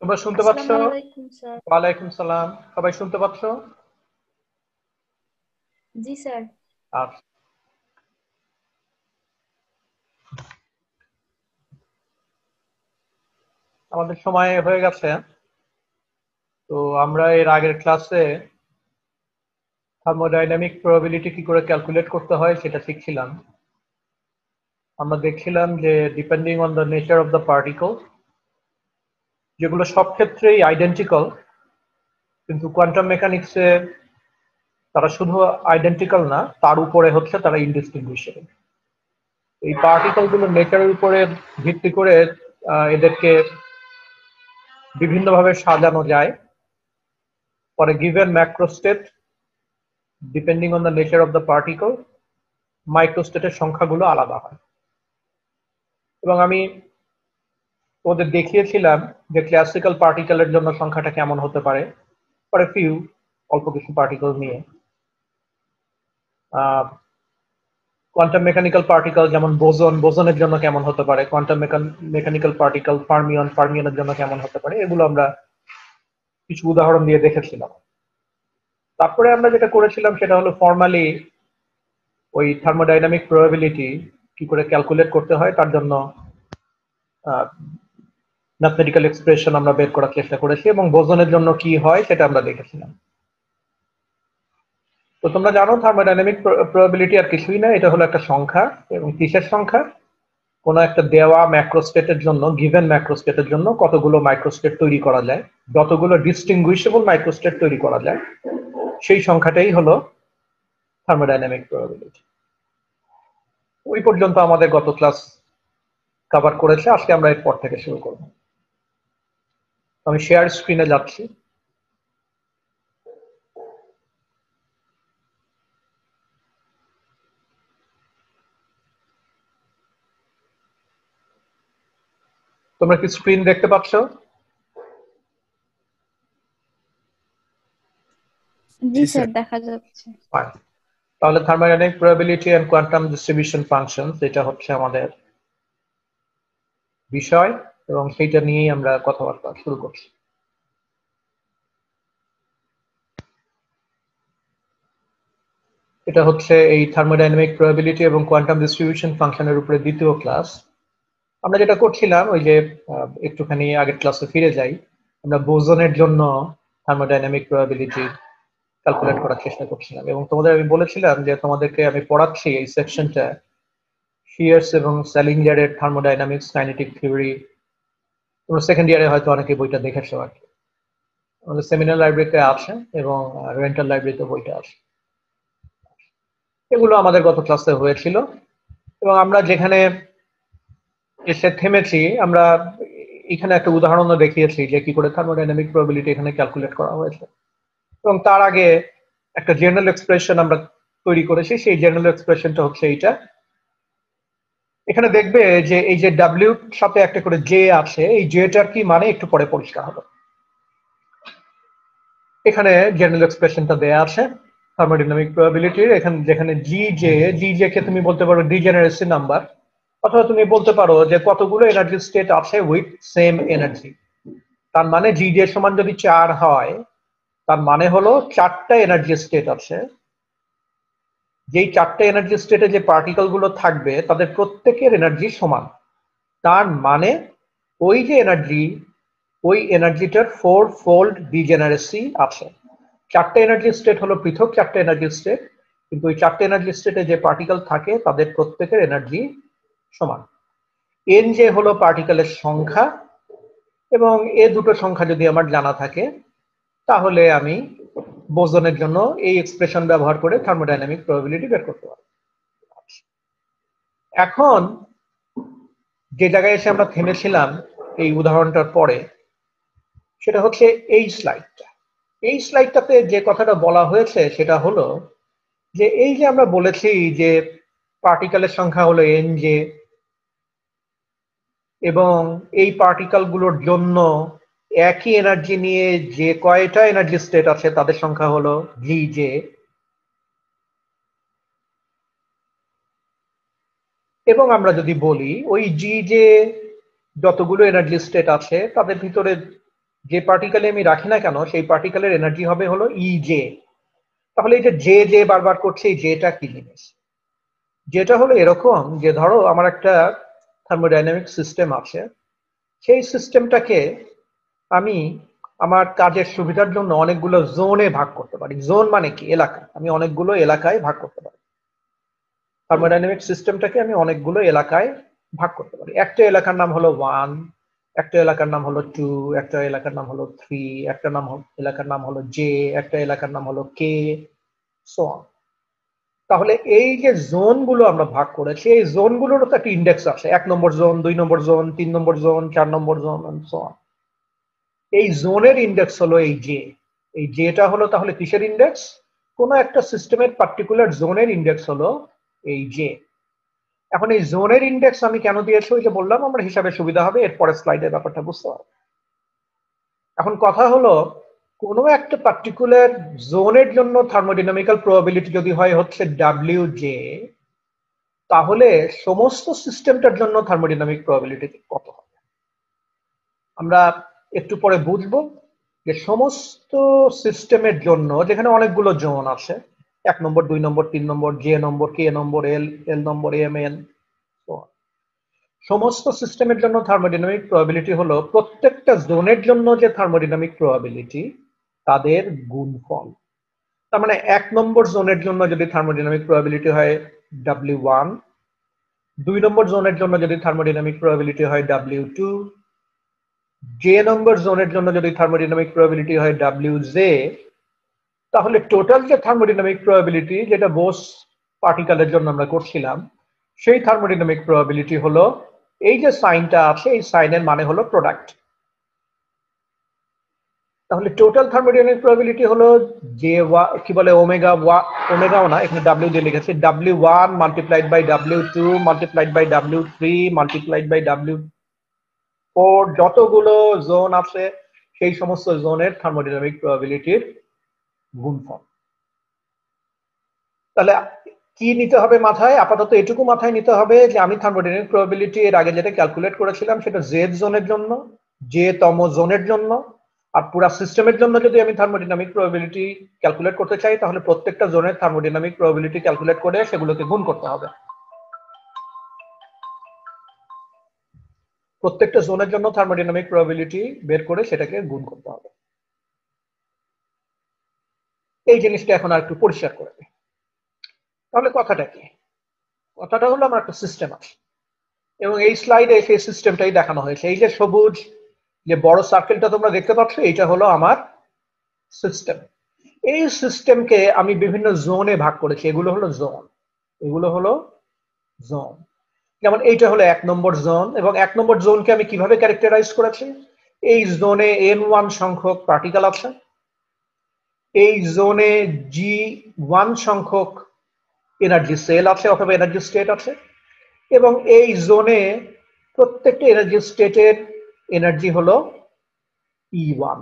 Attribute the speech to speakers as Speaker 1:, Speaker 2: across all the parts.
Speaker 1: তোমরা শুনতে পাচ্ছ?
Speaker 2: আসসালামু আলাইকুম স্যার।
Speaker 1: ওয়ালাইকুম সালাম। সবাই শুনতে পাচ্ছ?
Speaker 2: জি স্যার।
Speaker 1: আর আমাদের সময় হয়ে গেছে। তো আমরা এর আগের ক্লাসে থার্মোডাইনামিক প্রবাবিলিটি কি করে ক্যালকুলেট করতে হয় সেটা শিখছিলাম। আমরা দেখছিলাম যে depending on the nature of the particle, যেগুলো সব ক্ষেত্রেই আইডেন্টিক্যাল, কিন্তু কোয়ান্টাম মেকানিক্সে তারা শুধু আইডেন্টিক্যাল না, তার উপরে হচ্ছে তারা ইনডিস্টিংগুইশেবল। এই পার্টিকল গুলোর নেচারের উপরে ভিত্তি করে এদেরকে বিভিন্নভাবে সাজানো যায়। For a given macrostate, depending on the nature of the particle, মাইক্রোস্টেটের সংখ্যাগুলো আলাদা হয়। এবং আমি ওদের দেখিয়েছিলাম যে ক্লাসিক্যাল পার্টিকেলের জন্য সংখ্যাটা কেমন হতে পারে, ফর এ ফিউ, অল্প কিছু পার্টিকেল নিয়ে। কোয়ান্টাম মেকানিক্যাল পার্টিকেল যেমন বোজনের জন্য কেমন হতে পারে, কোয়ান্টাম মেকানিক্যাল পার্টিকেল ফার্মিয়নের জন্য কেমন হতে পারে, এগুলো আমরা কিছু উদাহরণ দিয়ে দেখেছিলাম। তারপরে আমরা যেটা করেছিলাম সেটা হলো ফর্মালি ওই থার্মোডাইনামিক প্রবাবিলিটি কি করে ক্যালকুলেট করতে হয় তার জন্য ম্যাথমেটিক্যাল এক্সপ্রেশন আমরা বের করার চেষ্টা করেছি, এবং বোজনের জন্য কি হয় সেটা আমরা দেখেছিলাম। তো তোমরা জানো থার্মোডাইনামিক প্রবাবিলিটি আর কিছুই না, এটা হলো একটা সংখ্যা। এবং কিসের সংখ্যা? কোনো একটা দেওয়া ম্যাক্রোস্টেটের জন্য, গিভেন ম্যাক্রোস্টেটের জন্য কতগুলো মাইক্রোস্টেট তৈরি করা যায়, যতগুলো ডিস্টিংগুইশেবল মাইক্রোস্টেট তৈরি করা যায়, সেই সংখ্যাটাই হলো থার্মোডাইনামিক প্রবাবিলিটি। ওই পর্যন্ত আমাদের গত ক্লাস কভার করেছে। আজকে আমরা এরপর থেকে শুরু করব। আমি শেয়ার স্ক্রিনে যাচ্ছি। তোমরা কি স্ক্রিন দেখতে পাচ্ছ?
Speaker 2: জি স্যার, দেখা যাচ্ছে।
Speaker 1: Fine. তাহলে thermodynamic probability and quantum distribution function, এটা হচ্ছে আমাদের বিষয়, এবং সেইটা নিয়েই আমরা কথাবার্তা শুরু করছি। এটা হচ্ছে এই থার্মোডাইনামিক প্রবাবিলিটি এবং কোয়ান্টাম ডিস্ট্রিবিউশন ফাংশনের উপরে দ্বিতীয় ক্লাস। আমরা যেটা করছিলাম ওই যে একটুখানি আগের ক্লাসে ফিরে যাই, আমরা বোজনের জন্য থার্মোডাইনামিক প্রবাবিলিটি ক্যালকুলেট করার চেষ্টা করছিলাম, এবং তোমাদের আমি বলেছিলাম যে তোমাদেরকে আমি পড়াচ্ছি এই সেকশনটা শিয়ার্স এবং স্যালিঞ্জারের থার্মোডাইনামিক্স কাইনেটিক থিওরি। তোমরা সেকেন্ড ইয়ারে হয়তো অনেকে বইটা দেখেছো আর কি। আমাদের সেমিনার লাইব্রেরিতে আছে এবং রেন্টাল লাইব্রেরিতে বইটা আছে। এগুলো আমাদের গত ক্লাসে হয়েছিল, এবং আমরা যেখানে এসে থেমেছি, আমরা এখানে একটা উদাহরণও দেখিয়েছি যে কি করে থার্মোডাইনামিক প্রবাবিলিটি এখানে ক্যালকুলেট করা হয়েছে। এবং তার আগে একটা জেনারেল এক্সপ্রেশন আমরা তৈরি করেছি, সেই জেনারেল এক্সপ্রেশনটা হচ্ছে এইটা। এখানে দেখবে যে এই যে ডাব্লিউ সাথে একটা করে জে আছে, এই জেটার কি মানে একটু পরে পরিষ্কার হবে। এখানে জেনারেল এক্সপ্রেশনটা দেয়া আছে থার্মোডাইনামিক প্রবাবিলিটির। এখানে যেখানে জি জে কে তুমি বলতে পারো ডিজেনারেসি নাম্বার, অথবা তুমি বলতে পারো যে কতগুলো এনার্জি স্টেট আছে উইথ সেম এনার্জি। তার মানে জি জে সমান যদি 4 হয়, তার মানে হলো 4টা এনার্জি স্টেট আছে। যেই 4টা এনার্জি স্টেটে যে পার্টিকেল গুলো থাকবে তাদের প্রত্যেকের এনার্জি সমান। তার মানে ওই যে এনার্জি, ওই এনার্জিটার 4 ফোল্ড ডিজেনারেসি আছে। 4টা এনার্জি স্টেট হলো পৃথক 4টা এনার্জি স্টেট, কিন্তু ওই 4টা এনার্জি স্টেটে যে পার্টিকেল থাকে তাদের প্রত্যেকের এনার্জি সমান। এন যে হলো পার্টিকেলের সংখ্যা, এবং এ দুটো সংখ্যা যদি আমার জানা থাকে, তাহলে আমি বোজনের জন্য এই এক্সপ্রেশন ব্যবহার করে থার্মোডাইনামিক প্রবাবিলিটি বের করতে পারি। এখন যে জায়গায় এসে আমরা থেমেছিলাম এই উদাহরণটার পরে, সেটা হচ্ছে এই স্লাইডটা। এই স্লাইডটাতে যে কথাটা বলা হয়েছে সেটা হলো যে এই যে আমরা বলেছি যে পার্টিকেলের সংখ্যা হলো এন জে, এবং এই পার্টিকেল গুলোর জন্য একই এনার্জি নিয়ে যে কয়টা এনার্জি স্টেট আছে তাদের সংখ্যা হলো জি জে। এবং আমরা যদি বলি ওই জি জে যতগুলো এনার্জি স্টেট আছে তাদের ভিতরে যে পার্টিকেলে আমি রাখি না কেন সেই পার্টিকেলের এনার্জি হবে হলো ইজে। তাহলে এই যে জে জে বারবার করছে, এই জেটা কি জিনিস? যেটা হলো এরকম যে ধরো আমার একটা থার্মোডাইনামিক সিস্টেম আছে, সেই সিস্টেমটাকে আমি আমার কাজের সুবিধার জন্য অনেকগুলো জোনে ভাগ করতে পারি। জোন মানে কি? এলাকা। আমি অনেকগুলো এলাকায় ভাগ করতে পারি। থার্মোডাইনামিক সিস্টেমটাকে আমি অনেকগুলো এলাকায় ভাগ করতে পারি। একটা এলাকার নাম হলো 1, একটা এলাকার নাম হলো 2, একটা এলাকার নাম হলো 3, একটা এলাকার নাম হলো জে, একটা এলাকার নাম হলো কে, সো অন। তাহলে এই যে জোনগুলো আমরা ভাগ করেছি, এই জোনগুলোরও তো একটা ইন্ডেক্স আছে, 1 number zone, 2 number zone, 3 number zone, 4 number zone, so on. এই জোনের ইন্ডেক্স হলো এই জে। এই জেটা হলো তাহলে কিসের ইন্ডেক্স? কোন একটা সিস্টেমের পার্টিকুলার জোনের ইন্ডেক্স হলো এই জে। এখন এই জোনের ইন্ডেক্স আমি কেন দিয়েছি? ওই যে বললাম আমরা হিসাবে সুবিধা হবে, এরপরে স্লাইডের ব্যাপারটা বুঝতে হবে। এখন কথা হলো কোনো একটা পার্টিকুলার জোনের জন্য থার্মোডাইনামিক্যাল প্রবাবিলিটি যদি হয় হচ্ছে ডাব্লিউ জে, তাহলে সমস্ত সিস্টেমটার জন্য থার্মোডাইনামিক প্রবাবিলিটি কত হবে? আমরা একটু পরে বুঝবো যে সমস্ত সিস্টেমের জন্য যেখানে অনেকগুলো জোন আছে, 1 নম্বর, 2 নম্বর, 3 নম্বর, জে নম্বর, কে নম্বর, এল নম্বর, এম এন, সমস্ত সিস্টেমের জন্য থার্মোডাইনামিক প্রবাবিলিটি হলো প্রত্যেকটা জোনের জন্য যে থার্মোডাইনামিক প্রবাবিলিটি তাদের গুণফল। তার মানে 1 নম্বর জোনের জন্য যদি থার্মোডাইনামিক প্রবাবিলিটি হয় W1, 2 নম্বর জোনের জন্য যদি থার্মোডাইনামিক প্রবাবিলিটি হয় W2, জে নম্বর জোনের জন্য যদি থার্মোডাইনামিক প্রবাবিলিটি হয় WJ, তাহলে টোটাল যে থার্মোডাইনামিক প্রবাবিলিটি যেটা বোস পার্টিকেলের জন্য আমরা করছিলাম, সেই থার্মোডাইনামিক প্রবাবিলিটি হলো এই যে সাইনটা আছে, এই সাইনের মানে হলো প্রোডাক্ট। তাহলে টোটাল থার্মোডাইনামিক প্রবাবিলিটি হলো যে কি বলে ওমেগাও না, এখানে ডাব্লিউ দিয়ে লিখেছি, W1 multiplied by W2 multiplied by W3 multiplied by W4, যতগুলো জোন আছে সেই সমস্ত জোনের থার্মোডাইনামিক প্রবাবিলিটির গুণফল। তাহলে কি নিতে হবে মাথায়? আপাতত এটুকু মাথায় নিতে হবে যে আমি থার্মোডাইনামিক প্রবাবিলিটি এর আগে যেটা ক্যালকুলেট করেছিলাম সেটা জেড জোনের জন্য, জে তম জোনের জন্য। আর পুরো সিস্টেমের জন্য যদি আমি থার্মোডাইনামিক প্রবাবিলিটি ক্যালকুলেট করতে চাই তাহলে প্রত্যেকটা জোনের থার্মোডাইনামিক প্রবাবিলিটি ক্যালকুলেট করে সেগুলোকে গুণ করতে হবে। প্রত্যেকটা জোনের জন্য থার্মোডাইনামিক প্রবাবিলিটি বের করে সেটাকে গুণ করতে হবে। এই জিনিসটা এখন আর একটু পরিষ্কার করে দিই। তাহলে কথাটা কি? কথাটা হলো আমার একটা সিস্টেম আছে এবং এই স্লাইডে সেই সিস্টেমটাই দেখানো হয়েছে। এই যে সবুজ যে বড় সার্কেলটা তোমরা দেখতে পাচ্ছ, এইটা হলো আমার সিস্টেম। এই সিস্টেমকে আমি বিভিন্ন জোনে ভাগ করেছি, এগুলো হলো জোন। এগুলো হলো জোন। যেমন এইটা হলো 1 নম্বর জোন, এবং 1 নম্বর জোনকে আমি কিভাবে ক্যারেক্টারাইজ করেছি? এই জোনে N1 সংখ্যক পার্টিকেল আছে, এই জোনে G1 সংখ্যক এনার্জি সেল আছে অথবা এনার্জি স্টেট আছে, এবং এই জোনে প্রত্যেকটা এনার্জি স্টেটের এনার্জি হলো E1।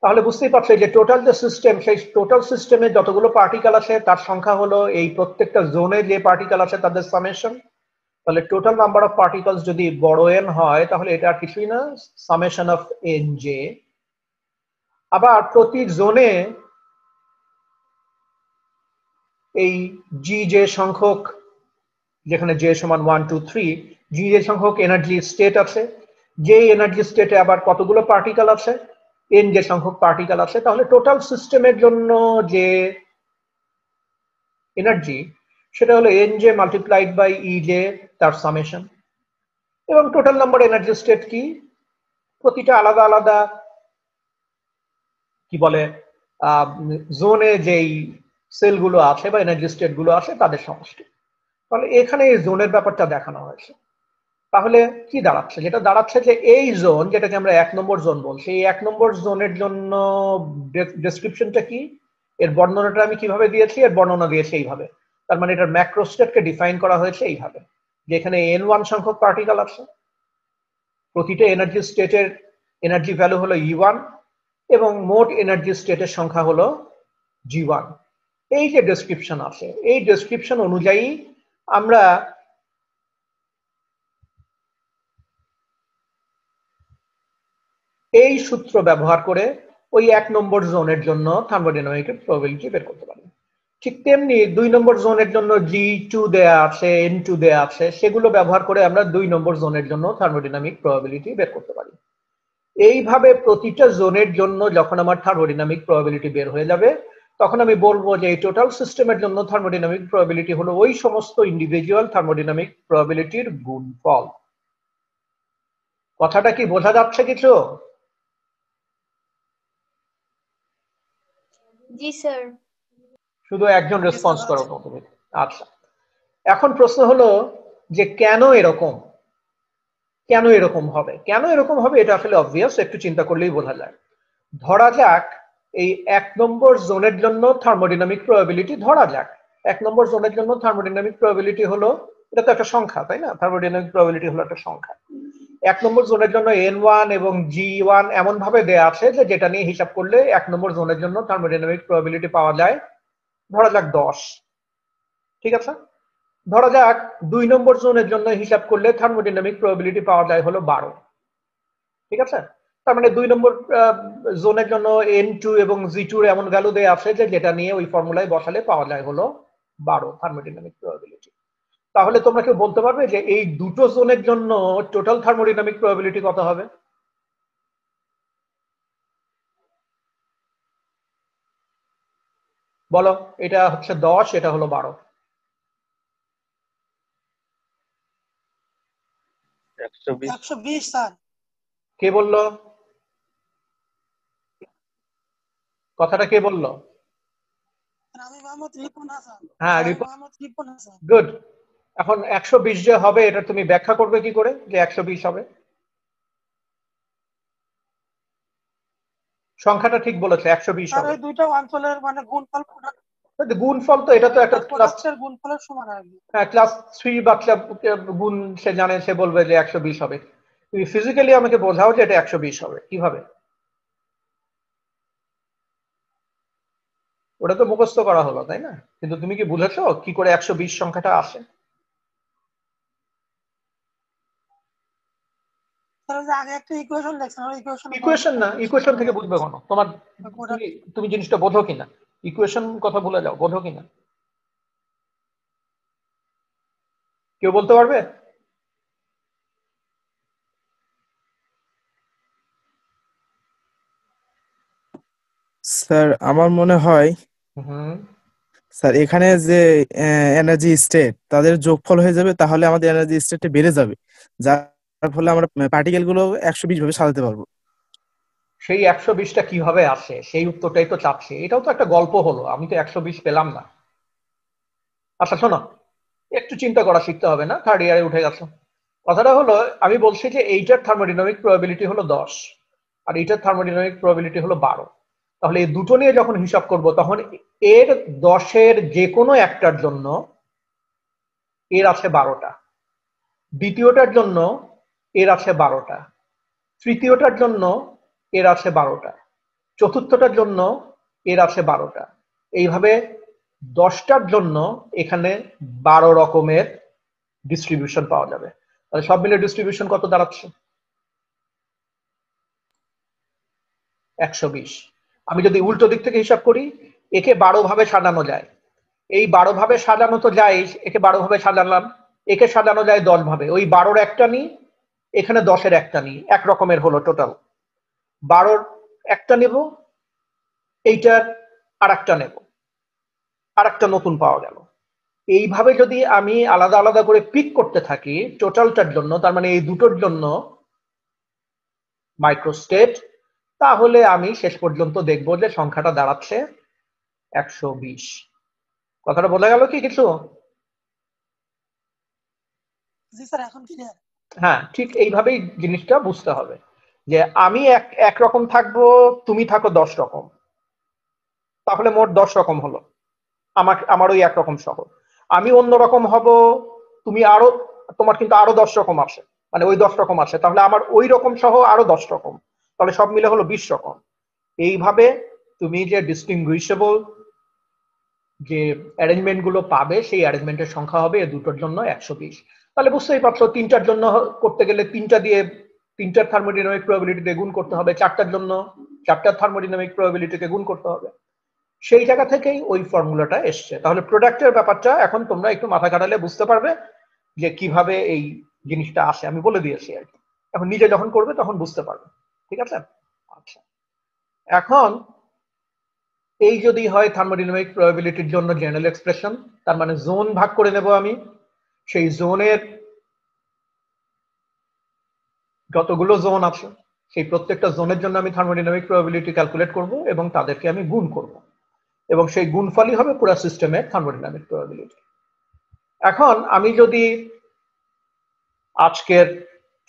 Speaker 1: তাহলে বুঝতেই পারছো যে টোটাল যে সিস্টেম, সেই টোটাল সিস্টেমে যতগুলো পার্টিকেল আছে তার সংখ্যা হলো এই প্রত্যেকটা জোনে যে পার্টিকেল আছে তাদের সামেশন। তাহলে টোটাল নাম্বার অফ পার্টিকেলস যদি বড় এন হয় তাহলে এটা আর কিছুই না, সামেশন অফ এন জে। আবার প্রতি জোনে এই জি জে সংখ্যক, যেখানে জে সমান 1 2 3, জি জে সংখ্যক এনার্জি স্টেট আছে, যে এনার্জি স্টেটে আবার কতগুলো পার্টিকেল আছে, এন যে সংখ্যক পার্টিকেল আছে। তাহলে টোটাল সিস্টেমের জন্য যে এনার্জি সেটা হলো N J multiplied by E J, তার সামেশন। এবং টোটাল নাম্বার এনার্জি স্টেট কি? প্রতিটা আলাদা আলাদা কি বলে জোনে যেই সেলগুলো আছে বা এনার্জি স্টেট গুলো আছে তাদের সমষ্টি। তাহলে এখানে এই জোনের ব্যাপারটা দেখানো হয়েছে। তাহলে কি দাঁড়াচ্ছে? যেটা দাঁড়াচ্ছে যে এই জোন, যেটাকে আমরা 1 নম্বর জোন বলছি, এই 1 নম্বর জোনের জন্য ডেসক্রিপশনটা কি, এর বর্ণনাটা আমি কিভাবে দিয়েছি? এর বর্ণনা দিয়েছি এইভাবে। তার মানে এটার ম্যাক্রোস্টেটকে ডিফাইন করা হয়েছে এইভাবে, যেখানে N1 সংখ্যক পার্টিকেল আছে, প্রতিটা এনার্জি স্টেটের এনার্জি ভ্যালু হলো E1 এবং মোট এনার্জি স্টেটের সংখ্যা হলো G1। এই যে ডেসক্রিপশন আছে, এই ডেসক্রিপশন অনুযায়ী আমরা এই সূত্র ব্যবহার করে ওই 1 নম্বর জোনের জন্য থার্মোডাইনামিক প্রবাবিলিটি বের করতে পারি। ঠিক তেমনি 2 নম্বর জোনের জন্য G2 দেয়া আছে, N2 দেয়া আছে, সেগুলো ব্যবহার করে আমরা 2 নম্বর জোনের জন্য থার্মোডাইনামিক প্রবাবিলিটি বের করতে পারি। এইভাবে প্রতিটা জোনের জন্য যখন আমার থার্মোডাইনামিক প্রবাবিলিটি বের হয়ে যাবে, তখন আমি বলবো যে এই টোটাল সিস্টেমের জন্য থার্মোডাইনামিক প্রবাবিলিটি হলো ওই সমস্ত ইন্ডিভিজুয়াল থার্মোডাইনামিক প্রবাবিলিটির গুণফল। কথাটা কি বোঝা যাচ্ছে কিছু?
Speaker 2: জি স্যার।
Speaker 1: শুধু একজন রেসপন্স করো তুমি। আচ্ছা, এখন প্রশ্ন হলো যে কেন এরকম, কেন এরকম হবে? কেন এরকম হবে এটা আসলে অবভিয়াস, একটু চিন্তা করলেই বোঝা যায়। ধরা যাক এই 1 নম্বর জোনের জন্য থার্মোডাইনামিক প্রবাবিলিটি, ধরা যাক 1 নম্বর জোনের জন্য থার্মোডাইনামিক প্রবাবিলিটি হলো, এটা তো একটা সংখ্যা তাই না, থার্মোডাইনামিক প্রবাবিলিটি হলো একটা সংখ্যা। 1 নম্বর জোনের জন্য N1 এবং G1 এমন ভাবে দেয়া আছে যে যেটা নিয়ে হিসাব করলে 1 নম্বর জোনের জন্য থার্মোডাইনামিক প্রবাবিলিটি পাওয়া যায় ধরা যাক 10। ঠিক আছে, ধরা যাক 2 নম্বর জোনের জন্য হিসাব করলে থার্মোডাইনামিক প্রবাবিলিটি পাওয়া যায় হলো 12। ঠিক আছে, তার মানে 2 নম্বর জোনের জন্য N2 এবং G2 এর এমন ভ্যালু দেয়া আছে যে যেটা নিয়ে ওই ফর্মুলায় বসালে পাওয়া যায় হলো 12 থার্মোডাইনামিক প্রবাবিলিটি। তাহলে তোমরা কি বলতে পারবে যে এই দুটো জোনের জন্য টোটাল থার্মোডাইনামিক প্রবাবিলিটি কত হবে? বলো, এটা হচ্ছে 10, এটা হলো 12।
Speaker 3: 120 স্যার।
Speaker 1: কে বললো কথাটা? কে বললো?
Speaker 3: আমি মোহাম্মদ রিপন হাসান।
Speaker 1: হ্যাঁ,
Speaker 3: রিপন হাসান।
Speaker 1: গুড। এখন 120 যে হবে এটা তুমি ব্যাখ্যা করবে কি করে যে 120 হবে? সংখ্যাটা ঠিক বলেছে, 120
Speaker 3: স্যার
Speaker 1: হবে।
Speaker 3: ওই দুইটা অঞ্চলের মানে গুণফল প্রোডাক্ট,
Speaker 1: গুণফল তো এটা তো একটা ক্লাস,
Speaker 3: প্রোডাক্টের গুণফলের সমান আর কি।
Speaker 1: হ্যাঁ ক্লাস 3 বাচ্চা গুণ সে জানে, সে বলবে যে 120 হবে। তুমি ফিজিক্যালি আমাকে বোঝাও যে এটা 120 হবে কিভাবে? ওটা তো মুখস্থ করা হলো তাই না, কিন্তু তুমি কি বুঝেছো কি করে 120 সংখ্যাটা আসে?
Speaker 3: স্যার ওই যে আগে একটা ইকুয়েশন লেখছেন, ওই
Speaker 1: ইকুয়েশন না, ইকুয়েশন থেকে বুঝবে কেন? তোমার তুমি জিনিসটা বোঝো কিনা? ইকুয়েশন কথা ভুলে যাও, বোঝো কিনা? কেউ বলতে পারবে?
Speaker 4: স্যার আমার মনে হয়
Speaker 1: হুম,
Speaker 4: স্যার এখানে যে এনার্জি স্টেট তাদের যোগফল হয়ে যাবে, তাহলে আমাদের এনার্জি স্টেটটা বেড়ে যাবে, যার ফলে আমরা পার্টিকেল গুলো 120 ভাবে সাজাতে পারবো।
Speaker 1: সেই 120টা কিভাবে আসে সেই উত্তরটাই তো চাচ্ছে। এটাও তো একটা গল্প হলো, আমি তো 120 পেলাম না। আচ্ছা শোনো, একটু চিন্তা করা শিখতে হবে না, থার্ড ইয়ারে উঠে গেছো। কথাটা হলো আমি বলছি যে এইটার থার্মোডাইনামিক প্রবাবিলিটি হলো 10 আর এইটার থার্মোডাইনামিক প্রবাবিলিটি হলো 12। তাহলে এই দুটো নিয়ে যখন হিসাব করব তখন এর 10-এর যে কোনো একটার জন্য এর আছে 12টা, দ্বিতীয়টার জন্য এর আছে 12টা, তৃতীয়টার জন্য এর আছে 12টা, চতুর্থটার জন্য এর আছে 12টা। এইভাবে 10টার জন্য এখানে 12 রকমের ডিস্ট্রিবিউশন পাওয়া যাবে। তাহলে সব মিলে ডিস্ট্রিবিউশন কত দাঁড়াচ্ছে? 120। আমি যদি উল্টো দিক থেকে হিসাব করি, একে 12 ভাবে সাজানো যায়। এই 12 ভাবে সাজানো তো যায়, একে 12 ভাবে সাজালাম, একে সাজানো যায় 10 ভাবে। ওই 12-র একটা নিই, এখানে 10-এর একটা নিই, এক রকমের হলো টোটাল। 12-র একটা নেব, এইটার আর একটা নেব, আর একটা নতুন পাওয়া গেল। এইভাবে যদি আমি আলাদা আলাদা করে পিক করতে থাকি টোটালটার জন্য, তার মানে এই দুটোর জন্য মাইক্রোস্টেট, তাহলে আমি শেষ পর্যন্ত দেখবো যে সংখ্যাটা দাঁড়াচ্ছে 120। কথাটা বোঝা গেল কি কিছু?
Speaker 3: জি স্যার, এখন ক্লিয়ার।
Speaker 1: হ্যাঁ, ঠিক এইভাবেই জিনিসটা বুঝতে হবে যে আমি একরকম থাকবো, তুমি থাকো 10 রকম, তাহলে মোট 10 রকম হলো। আমার ওই একরকম সহ আমি অন্যরকম হব, তুমি আরো, তোমার কিন্তু আরো 10 রকম আছে, মানে ওই 10 রকম আছে, তাহলে আমার ওই রকম সহ আরো 10 রকম, তাহলে সব মিলে হলো 20 রকম। এইভাবে তুমি যে ডিস্টিংগুইশেবল যে অ্যারেঞ্জমেন্ট গুলো পাবে সেই অ্যারেঞ্জমেন্টের সংখ্যা হবে এ দুটোর জন্য 120। তাহলে বুঝতেই পারছো, তিনটার জন্য করতে গেলে তিনটা দিয়ে 3টার থার্মোডাইনামিক প্রবাবিলিটি গুণ করতে হবে, 4টার জন্য 4টার থার্মোডাইনামিক প্রবাবিলিটিকে গুণ করতে হবে। সেই জায়গা থেকেই ওই ফর্মুলাটা এসছে। তাহলে প্রোডাক্টের ব্যাপারটা এখন তোমরা একটু মাথা খাটালে বুঝতে পারবে যে কিভাবে এই জিনিসটা আসে, আমি বলে দিয়েছি আর কি। এখন নিজে যখন করবে তখন বুঝতে পারবে, ঠিক আছে? আচ্ছা, এখন এই যদি হয় থার্মোডাইনামিক প্রবাবিলিটির জন্য জেনারেল এক্সপ্রেশন, তার মানে জোন ভাগ করে নেব আমি, সেই জোনের যতগুলো জোন আছে সেই প্রত্যেকটা জোনের জন্য আমি থার্মোডাইনামিক প্রবাবিলিটি ক্যালকুলেট করব এবং তাদেরকে আমি গুণ করব, এবং সেই গুণফলই হবে পুরো সিস্টেমের থার্মোডাইনামিক প্রবাবিলিটি। এখন আমি যদি আজকের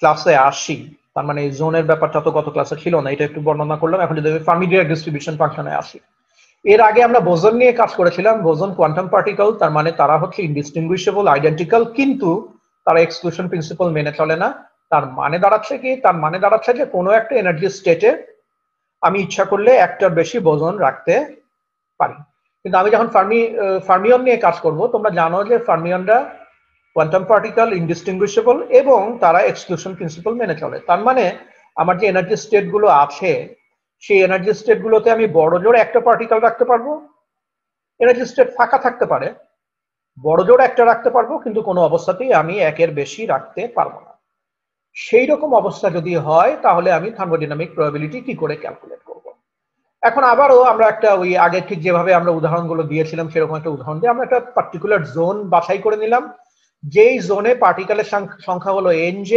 Speaker 1: ক্লাসে আসি, তার মানে এই জোনের ব্যাপারটা তো গত ক্লাসে ছিল না, এটা একটু বর্ণনা করলাম। এখন যদি ফার্মি ডিরাক ডিস্ট্রিবিউশন ফাংশনে আসি, এর আগে আমরা বোসন নিয়ে কাজ করেছিলাম। বোসন কোয়ান্টাম পার্টিকেল, তার মানে তারা হচ্ছে ইনডিস্টিংগুইশেবল, আইডেন্টিক্যাল, কিন্তু তারা এক্সক্লুশন প্রিন্সিপাল মেনে চলে না। তার মানে দাঁড়াচ্ছে কি? তার মানে দাঁড়াচ্ছে যে কোনো একটা এনার্জি স্টেটে আমি ইচ্ছা করলে একটার বেশি বোসন রাখতে পারি। কিন্তু আমি যখন ফার্মিয়ন নিয়ে কাজ করব, তোমরা জানো যে ফার্মিয়নরা কোয়ান্টাম পার্টিকেল, ইনডিস্টিংগুইশেবল, এবং তারা এক্সক্লুশন প্রিন্সিপাল মেনে চলে। তার মানে আমার যে এনার্জি স্টেট গুলো আছে, সেই এনার্জি স্টেট গুলোতে আমি বড় জোর একটা পার্টিকেল রাখতে পারবো, এনার্জি স্টেট ফাঁকা থাকতে পারে, বড় জোর একটা রাখতে পারবো, কিন্তু কোনো অবস্থাতেই আমি একের বেশি রাখতে পারবো না। সেই রকম অবস্থা যদি হয়, তাহলে আমি থার্মোডাইনামিক প্রবাবিলিটি কি করে ক্যালকুলেট করব? এখন আবারও আমরা একটা ওই আগে ঠিক যেভাবে আমরা উদাহরণগুলো দিয়েছিলাম সেরকম একটা উদাহরণ দিয়ে আমরা একটা পার্টিকুলার জোন বাছাই করে নিলাম, যেই জোনে পার্টিকেলের সংখ্যা হলো NJ,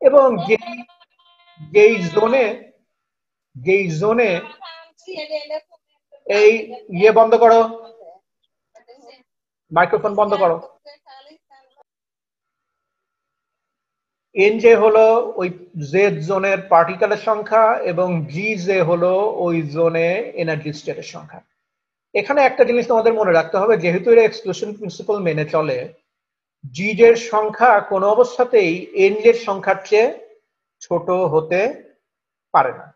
Speaker 1: এবং যেই জোনে এই বন্ধ করো, মাইক্রোফোন বন্ধ করো। NJ হলো ওই জেড জোনের পার্টিকেলের সংখ্যা, এবং GJ হলো ওই জোনে এনার্জি স্টেটের সংখ্যা। এখানে একটা জিনিস তোমাদের মনে রাখতে হবে, যেহেতু এর এক্সক্লুশন প্রিন্সিপাল মেনে চলে, GJ এর সংখ্যা কোনো অবস্থাতেই NJ এর সংখ্যার চেয়ে ছোট হতে পারে না।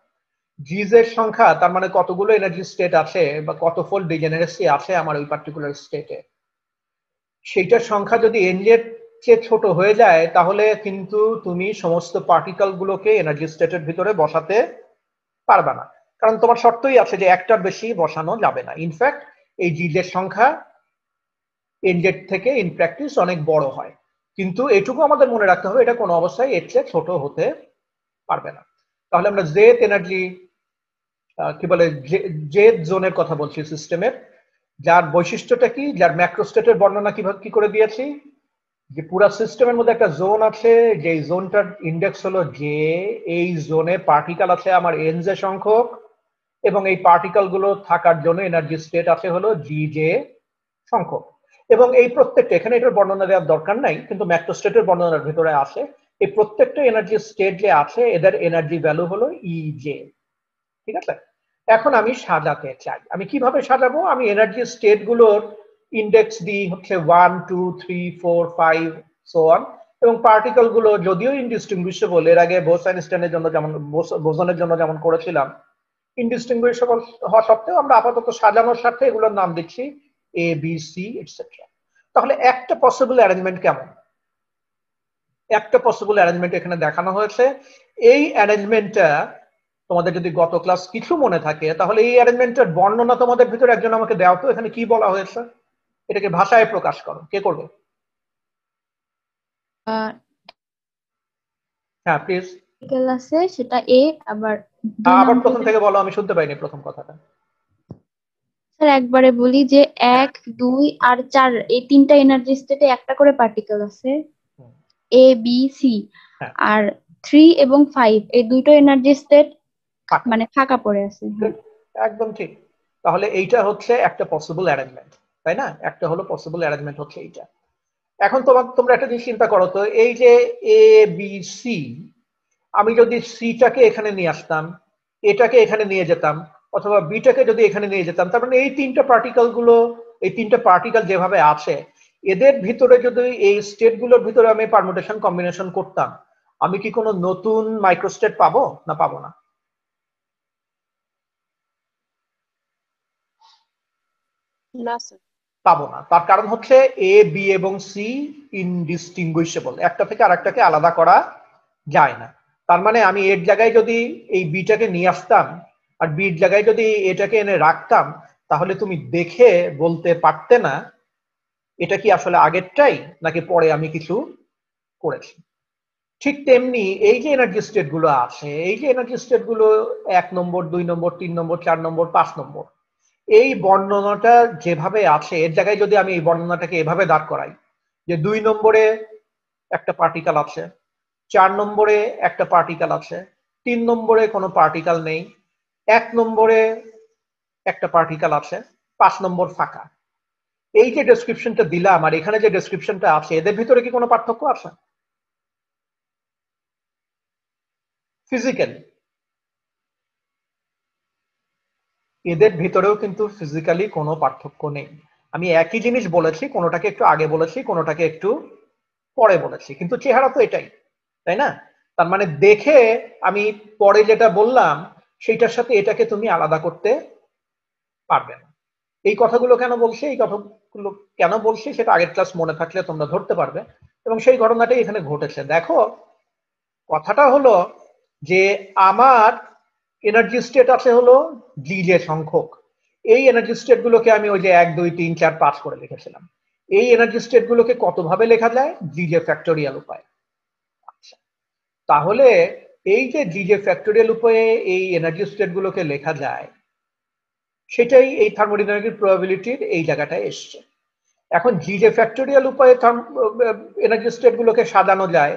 Speaker 1: GJ এর সংখ্যা, তার মানে কতগুলো এনার্জি স্টেট আছে বা কত ফোল্ড ডিজেনারেসি আছে আমার ওই পার্টিকুলার স্টেটে, সেইটার সংখ্যা যদি NJ এর চেয়ে ছোট হয়ে যায়, তাহলে কিন্তু তুমি সমস্ত পার্টিকেল গুলোকে এনার্জি স্টেটের ভিতরে বসাতে পারবে না, কারণ তোমার শর্তই আছে যে একটার বেশি বসানো যাবে না। ইনফ্যাক্ট এই GJ এর সংখ্যা NJ থেকে ইন প্র্যাকটিস অনেক বড় হয়, কিন্তু এটুকু আমাদের মনে রাখতে হবে, এটা কোনো অবস্থায় এর চেয়ে ছোট হতে পারবে না। তাহলে আমরা জেড এনার্জি কি বলে জেড জোনের কথা বলছি সিস্টেমের, যার বৈশিষ্ট্যটা কি, যার ম্যাক্রোস্টেটের বর্ণনা কি করে দিয়েছি, যে পুরো সিস্টেমের মধ্যে একটা জোন আছে, যে জোনটার ইন্ডেক্স হলো জে, এই জোনে পার্টিকেল আছে আমার NJ সংখ্যক, এবং এই পার্টিকেল গুলো থাকার জন্য এনার্জি স্টেট আছে হলো GJ সংখ্যক। এবং এই প্রত্যেকটা, এখানে এটার বর্ণনা দেওয়ার দরকার নাই, কিন্তু ম্যাক্রোস্টেটের বর্ণনার ভিতরে আছে, এই প্রত্যেকটা এনার্জি স্টেট যে আছে এদের এনার্জি ভ্যালু হলো EJ, ঠিক আছে? এখন আমি সাজাতে চাই, আমি কিভাবে সাজাবো? আমি এনার্জি স্টেট গুলোর ইন্ডেক্স দিই হচ্ছে 1 2 3 4 5 সো অন, এবং পার্টিকেল গুলো যদিও ইনডিস্টিংগুইশেবল, এর আগে বোস-আইনস্টাইনের জন্য যেমন বোসনের জন্য যেমন করেছিলাম, ইনডিস্টিংগুইশেবল হওয়া সত্ত্বেও আমরা আপাতত সাজানোর সাথে এগুলোর নাম দিচ্ছি A B C এটসেট্রা। তাহলে একটা পসিবল অ্যারেঞ্জমেন্ট কেমন? একটা পসিবল অ্যারেঞ্জমেন্ট এখানে দেখানো হয়েছে। এই অ্যারেঞ্জমেন্টটা তোমাদের যদি গত ক্লাস কিছু মনে থাকে, তাহলে এই অ্যারেঞ্জমেন্টের বর্ণনা তোমাদের ভিতরে একজন আমাকে দাও তো, এখানে কি বলা হয়েছে, এটাকে ভাষায় প্রকাশ করো, কে করবে? হ্যাঁ প্লিজ।
Speaker 2: পার্টিকেল আছে, সেটা A, আবার
Speaker 1: আবার প্রথম থেকে বলো, আমি শুনতে পাইনি প্রথম কথাটা।
Speaker 2: স্যার একবারে বলি যে 1 2 আর 4 এই তিনটা এনার্জি স্টেটে একটা করে পার্টিকেল আছে, A B C,
Speaker 1: হ্যাঁ।
Speaker 2: আর 3 এবং 5 এই দুটো এনার্জি স্টেট মানে ফাঁকা পড়ে আছে।
Speaker 1: একদম ঠিক। তাহলে এইটা হচ্ছে একটা পসিবল অ্যারেঞ্জমেন্ট, তাই না? একটা হলো পসিবল অ্যারেঞ্জমেন্ট হচ্ছে এইটা। এখন তোমরা একটা জিনিস চিন্তা করো তো, এই যে A B C, আমি যদি সিটাকে এখানে নিয়ে আসতাম, এটাকে এখানে নিয়ে যেতাম, অথবা বিটাকে যদি এখানে নিয়ে যেতাম, তার মানে এই তিনটা পার্টিকেল যেভাবে আছে, এদের ভিতরে যদি এই স্টেট গুলোর ভিতরে আমি পারমুটেশন কম্বিনেশন করতাম, আমি কি কোনো নতুন মাইক্রোস্টেট পাবো না পাবো না?
Speaker 5: না স্যার,
Speaker 1: পাবো না। তার কারণ হচ্ছে A B এবং C ইনডিস্টিংগুইশেবল, একটা থেকে আরেকটাকে আলাদা করা যায় না। তার মানে আমি এর জায়গায় যদি এই বিটাকে নিয়ে আসতাম আর বির জায়গায় যদি এটাকে এনে রাখতাম, তাহলে তুমি দেখে বলতে পারতে না এটা কি আসলে আগেরটাই নাকি পরে আমি কিছু করেছি। ঠিক তেমনি এই যে এনার্জি স্টেট গুলো আছে, এই যে এনার্জি স্টেট গুলো 1 নম্বর 2 নম্বর 3 নম্বর 4 নম্বর 5 নম্বর, এই বর্ণনাটা যেভাবে আছে এর জায়গায় যদি আমি এই বর্ণনাটাকে এভাবে দাঁড় করাই যে 2 নম্বরে একটা পার্টিকেল আছে, 4 নম্বরে একটা পার্টিকেল আছে, 3 নম্বরে কোনো পার্টিকেল নেই, 1 নম্বরে একটা পার্টিকেল আছে, 5 নম্বর ফাঁকা। এই যে ডেসক্রিপশনটা দিলাম আর এখানে যে ডেসক্রিপশনটা আছে, এদের ভিতরে কি কোনো পার্থক্য আছে? ফিজিক্যালি এদের ভিতরেও কিন্তু ফিজিক্যালি কোনো পার্থক্য নেই। আমি একই জিনিস বলেছি, কোনোটাকে একটু আগে বলেছি, কোনোটাকে একটু পরে বলেছি, কিন্তু চেহারা তো এটাই, তাই না? তার মানে দেখে আমি পরে যেটা বললাম সেইটার সাথে এটাকে তুমি আলাদা করতে পারবে না। এই কথাগুলো কেন বলছি, এই কথাগুলো কেন বলছি সেটা আগের ক্লাস মনে থাকলে তোমরা ধরতে পারবে, এবং সেই ঘটনাটাই এখানে ঘটেছে। দেখো, কথাটা হলো যে আমার এনার্জি স্টেট আছে হলো যে সংখ্যক। এই এনার্জি স্টেট গুলোকে আমি ওই যে 1 2 3 4 5 করে লিখেছিলাম। এই এনার্জি স্টেট গুলোকে কত ভাবে লেখা যায়? যে ফ্যাক্টোরিয়াল উপায়। আচ্ছা, তাহলে এই যে ফ্যাক্টোরিয়াল উপায়ে এই এনার্জি স্টেট গুলোকে লেখা যায়, সেটাই এই থার্মোডাইনামিক প্রবাবিলিটির এই জায়গাটায় এসছে। এখন যে ফ্যাক্টোরিয়াল উপায়ে এনার্জি স্টেট গুলোকে সাজানো যায়,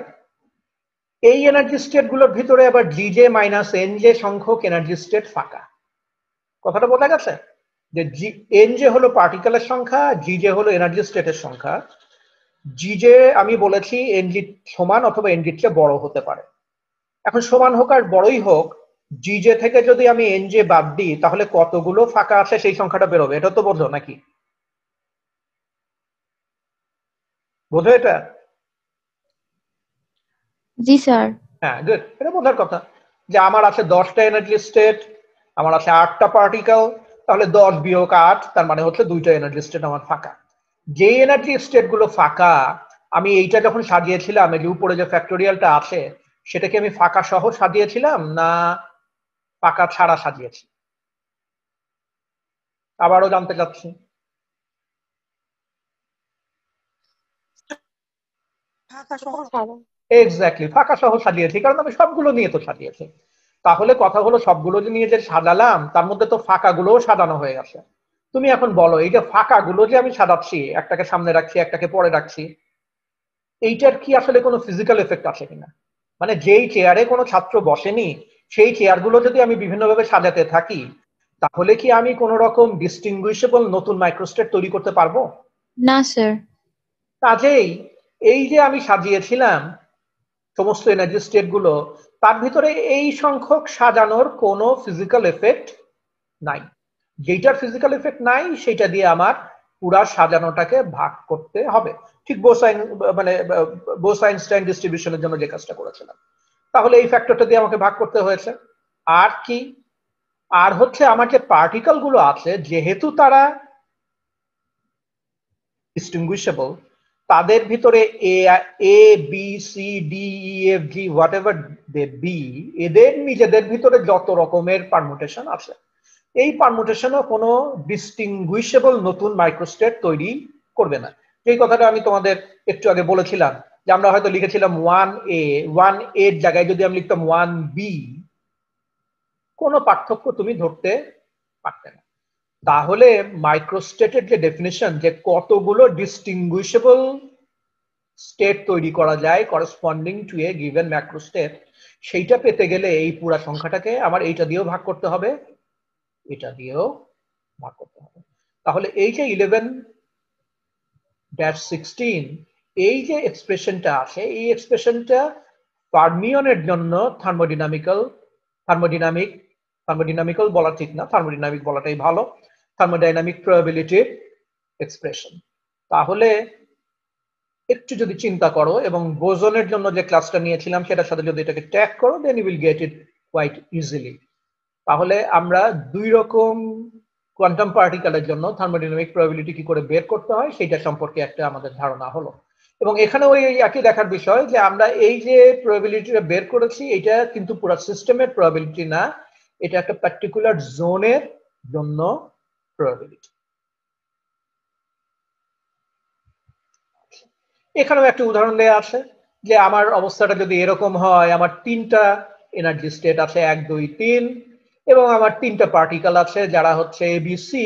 Speaker 1: এই এনার্জি স্টেট গুলোর ভিতরে আবার জিজে মাইনাস এন যে সংখ্যক এনার্জি স্টেট ফাঁকা। কথাটা বোঝা গেছে? যে এন যে হলো পার্টিকেলের সংখ্যা, জিজে হলো এনার্জি স্টেটের সংখ্যা। জিজে আমি বলেছি এনজি সমান অথবা এনজির চেয়ে বড় হতে পারে। এখন সমান হোক আর বড়ই হোক, জিজে থেকে যদি আমি এনজে বাদ দিই তাহলে কতগুলো ফাঁকা আছে সেই সংখ্যাটা বেরোবে। এটা তো বোঝো নাকি? বোঝো এটা?
Speaker 2: জি স্যার।
Speaker 1: হ্যাঁ, গুড। এটা বোঝার কথা যে আমার আছে 10টা এনার্জি স্টেট, আমার আছে 8টা পার্টিকেল, তাহলে 10 বিয়োগ 8 তার মানে হচ্ছে 2টা এনার্জি স্টেট আমার ফাঁকা। যে এনার্জি স্টেট গুলো ফাঁকা, আমি এইটা যখন সাজিয়েছিলাম, এই যে উপরে যে ফ্যাক্টোরিয়ালটা আছে সেটাকে আমি ফাঁকা সহ সাজিয়েছিলাম না ফাঁকা ছাড়া সাজিয়েছি? আবারও জানতে চাচ্ছি।
Speaker 3: ফাঁকা সহ
Speaker 5: ছাড়া।
Speaker 1: এক্স্যাক্টলি, ফাঁকা সহ সাজিয়েছি, কারণ আমি সবগুলো নিয়ে তো সাজিয়েছি। তাহলে কথা হলো সবগুলো যে নিয়ে যে সাজালাম তার মধ্যে তো ফাঁকা গুলোও সাজানো হয়ে গেছে। তুমি এখন বলো, এই যে ফাঁকা গুলো যে আমি সাজাচ্ছি, একটাকে সামনে রাখছি একটাকে পরে রাখছি, এইটার কি আসলে কোনো ফিজিক্যাল এফেক্ট আছে কিনা? মানে যেই চেয়ারে কোনো ছাত্র বসেনি সেই চেয়ারগুলো যদি আমি বিভিন্নভাবে সাজাতে থাকি, তাহলে কি আমি কোনো রকম ডিস্টিংগুইশেবল নতুন মাইক্রোস্টেট তৈরি করতে পারবো?
Speaker 2: না স্যার।
Speaker 1: কাজেই এই যে আমি সাজিয়েছিলাম সমস্ত এনার্জি স্টেট গুলো, তার ভিতরে এই সংখ্যক সাজানোর কোনো ফিজিক্যাল এফেক্ট নাই। যেটার ফিজিক্যাল এফেক্ট নাই সেটা দিয়ে আমার পুরা সাজানোটাকে ভাগ করতে হবে। ঠিক বোস আইনস্টাইন ডিস্ট্রিবিউশনের জন্য যে কাজটা করেছিলাম, তাহলে এই ফ্যাক্টরটা দিয়ে আমাকে ভাগ করতে হয়েছে। আর কি? আর হচ্ছে আমার যে পার্টিকেল গুলো আছে, যেহেতু তারা ডিস্টিংগুইশেবল, তাদের ভিতরে A B C D E F G whatever they be, এদের নিজেদের ভিতরে যত রকমের পারমুটেশন আছে, এই পারমুটেশনও কোনো ডিস্টিংগুইশেবল নতুন মাইক্রোস্টেট তৈরি করবে না। এই কথাটা আমি তোমাদের একটু আগে বলেছিলাম যে আমরা হয়তো লিখেছিলাম 1A, 1A এর জায়গায় যদি আমি লিখতাম 1B, কোনো পার্থক্য তুমি ধরতে পারতে না। তাহলে মাইক্রোস্টেটের যে ডেফিনিশন যে কতগুলো ডিস্টিংগুইশেবল স্টেট তৈরি করা যায় করেসপন্ডিং টু এ গিভেন ম্যাক্রোস্টেট, সেইটা পেতে গেলে এই পুরা সংখ্যাটাকে আমার এইটা দিয়েও ভাগ করতে হবে, এটা দিয়েও ভাগ করতে হবে। তাহলে এই যে 11-16 এই যে এক্সপ্রেশনটা আছে, এই এক্সপ্রেশনটা ফার্মিয়নের জন্য থার্মোডিনামিক্যাল বলা ঠিক না, থার্মোডিনামিক বলাটাই ভালো, থার্মোডাইনামিক প্রবাবিলিটির এক্সপ্রেশন। তাহলে একটু যদি চিন্তা করো এবং বোসনের জন্য যে ক্লাসটা নিয়েছিলাম সেটার সাথে যদি এটাকে ট্যাগ করো, then you will get it quite easily. তাহলে আমরা দুই রকম কোয়ান্টাম পার্টিকেলের জন্য থার্মোডাইনামিক প্রবাবিলিটি কি করে বের করতে হয় সেটা সম্পর্কে একটা আমাদের ধারণা হলো। এবং এখানে ওই একই দেখার বিষয় যে আমরা এই যে প্রবাবিলিটিটা বের করেছি এটা কিন্তু পুরো সিস্টেমের প্রবাবিলিটি না, এটা একটা পার্টিকুলার জোনের জন্য প্রবাবিলিটি। এখানেও একটা উদাহরণ দেওয়া আছে যে আমার অবস্থাটা যদি এরকম হয়, আমার 3টা এনার্জি স্টেট আছে 1 2 3 এবং আমার 3টা পার্টিকেল আছে যারা হচ্ছে এবিসি,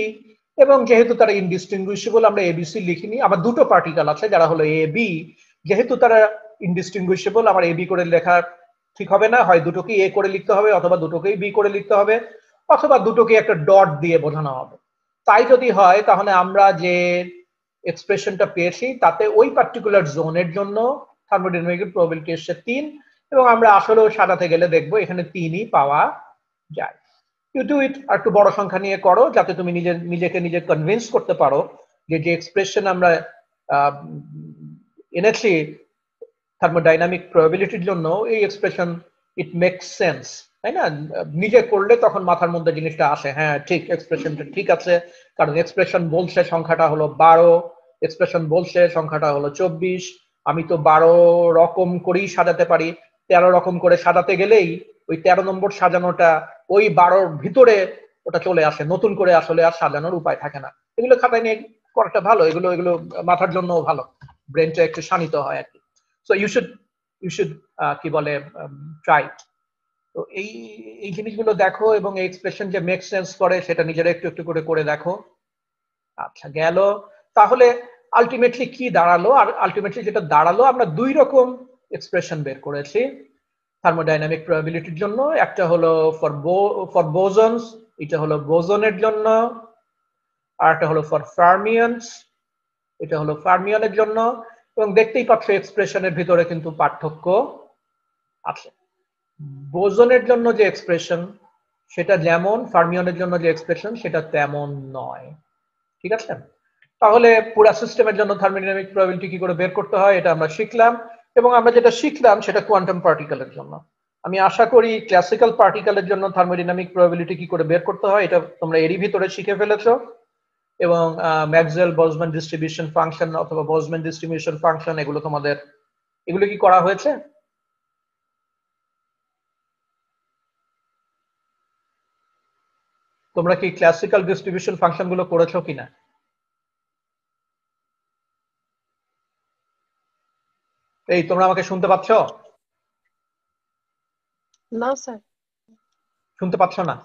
Speaker 1: এবং যেহেতু তারা ইনডিস্টিংগুইশেবল আমরা এবিসি লিখিনি। আমার 2টো পার্টিকেল আছে যারা হলো এ বি, যেহেতু তারা ইনডিস্টিংগুইশেবল আমার এবি করে লেখা ঠিক হবে না, হয় দুটোকেই এ করে লিখতে হবে অথবা দুটোকেই বি করে লিখতে হবে অথবা দুটোকে একটা ডট দিয়ে বোঝানো হবে। তাই যদি হয় তাহলে আমরা যে এক্সপ্রেশনটা পেয়েছি তাতে ওই পার্টিকুলার জোনের জন্য থার্মোডাইনামিক প্রবাবিলিটি এসছে 3, এবং আমরা আসলেও সাজাতে গেলে দেখবো এখানে 3ই পাওয়া যায়। ইউ ডু ইট আর একটু বড় সংখ্যা নিয়ে করো যাতে তুমি নিজেকে কনভিন্স করতে পারো যে যে এক্সপ্রেশন আমরা এনেছি থার্মোডাইনামিক প্রবাবিলিটির জন্য এই এক্সপ্রেশন ইট মেক্স সেন্স, তাই না? নিজে করলে তখন মাথার মধ্যে জিনিসটা আসে, হ্যাঁ ঠিক এক্সপ্রেশনটা ঠিক আছে, কারণ এক্সপ্রেশন বলছে সংখ্যাটা হলো 12, এক্সপ্রেশন বলছে সংখ্যাটা হলো 24, আমি তো 12 রকম করেই সাজাতে পারি, 13 রকম করে সাজাতে গেলেই ওই 13 নম্বর সাজানোটা ওই 12র ভিতরে ওটা চলে আসে, নতুন করে আসলে আর সাজানোর উপায় থাকে না। এগুলো খাতায় নিয়ে করাটা ভালো, এগুলো মাথার জন্য ভালো, ব্রেনটা একটু শানিত হয় আর কি। সো ইউ শুড কি বলে ট্রাই। তো এই জিনিসগুলো দেখো এবং এই এক্সপ্রেশন যে মেক সেন্স করে সেটা নিজেরা একটু একটু করে দেখো। আচ্ছা গেল, তাহলে আলটিমেটলি কি দাঁড়ালো? আর আলটিমেটলি যেটা দাঁড়ালো, আমরা 2 রকম এক্সপ্রেশন বের করেছি থার্মোডাইনামিক প্রবাবিলিটির জন্য। একটা হলো ফর বোসনস, এটা হলো বোসনের জন্য, আর একটা হলো ফর ফার্মিয়ানস, এটা হলো ফার্মিয়নের জন্য। এবং দেখতেই পাচ্ছ এক্সপ্রেশনের ভিতরে কিন্তু পার্থক্য আছে। বোসনের জন্য যে এক্সপ্রেশন সেটা যেমন, ফার্মিয়নের জন্য যে এক্সপ্রেশন সেটা তেমন নয়, ঠিক আছে? তাহলে পুরো সিস্টেমের জন্য থার্মোডাইনামিক প্রবাবিলিটি কি করে বের করতে হয় এটা আমরা শিখলাম, এবং আমরা যেটা শিখলাম সেটা কোয়ান্টাম পার্টিকেলের জন্য। আমি আশা করি ক্লাসিক্যাল পার্টিকেলের জন্য থার্মোডাইনামিক প্রবাবিলিটি কি করে বের করতে হয় এটা তোমরা এরই ভিতরে শিখে ফেলেছো, এবং ম্যাক্সওয়েল বলজম্যান ডিস্ট্রিবিউশন ফাংশন অথবা বলজম্যান ডিস্ট্রিবিউশন ফাংশন এগুলো কি করা হয়েছে? তোমরা কি ক্লাসিক্যাল ডিস্ট্রিবিউশন ফাংশন গুলো করেছো কিনা? এই তোমরা আমাকে শুনতে পাচ্ছ?
Speaker 5: না স্যার।
Speaker 1: শুনতে পাচ্ছ না?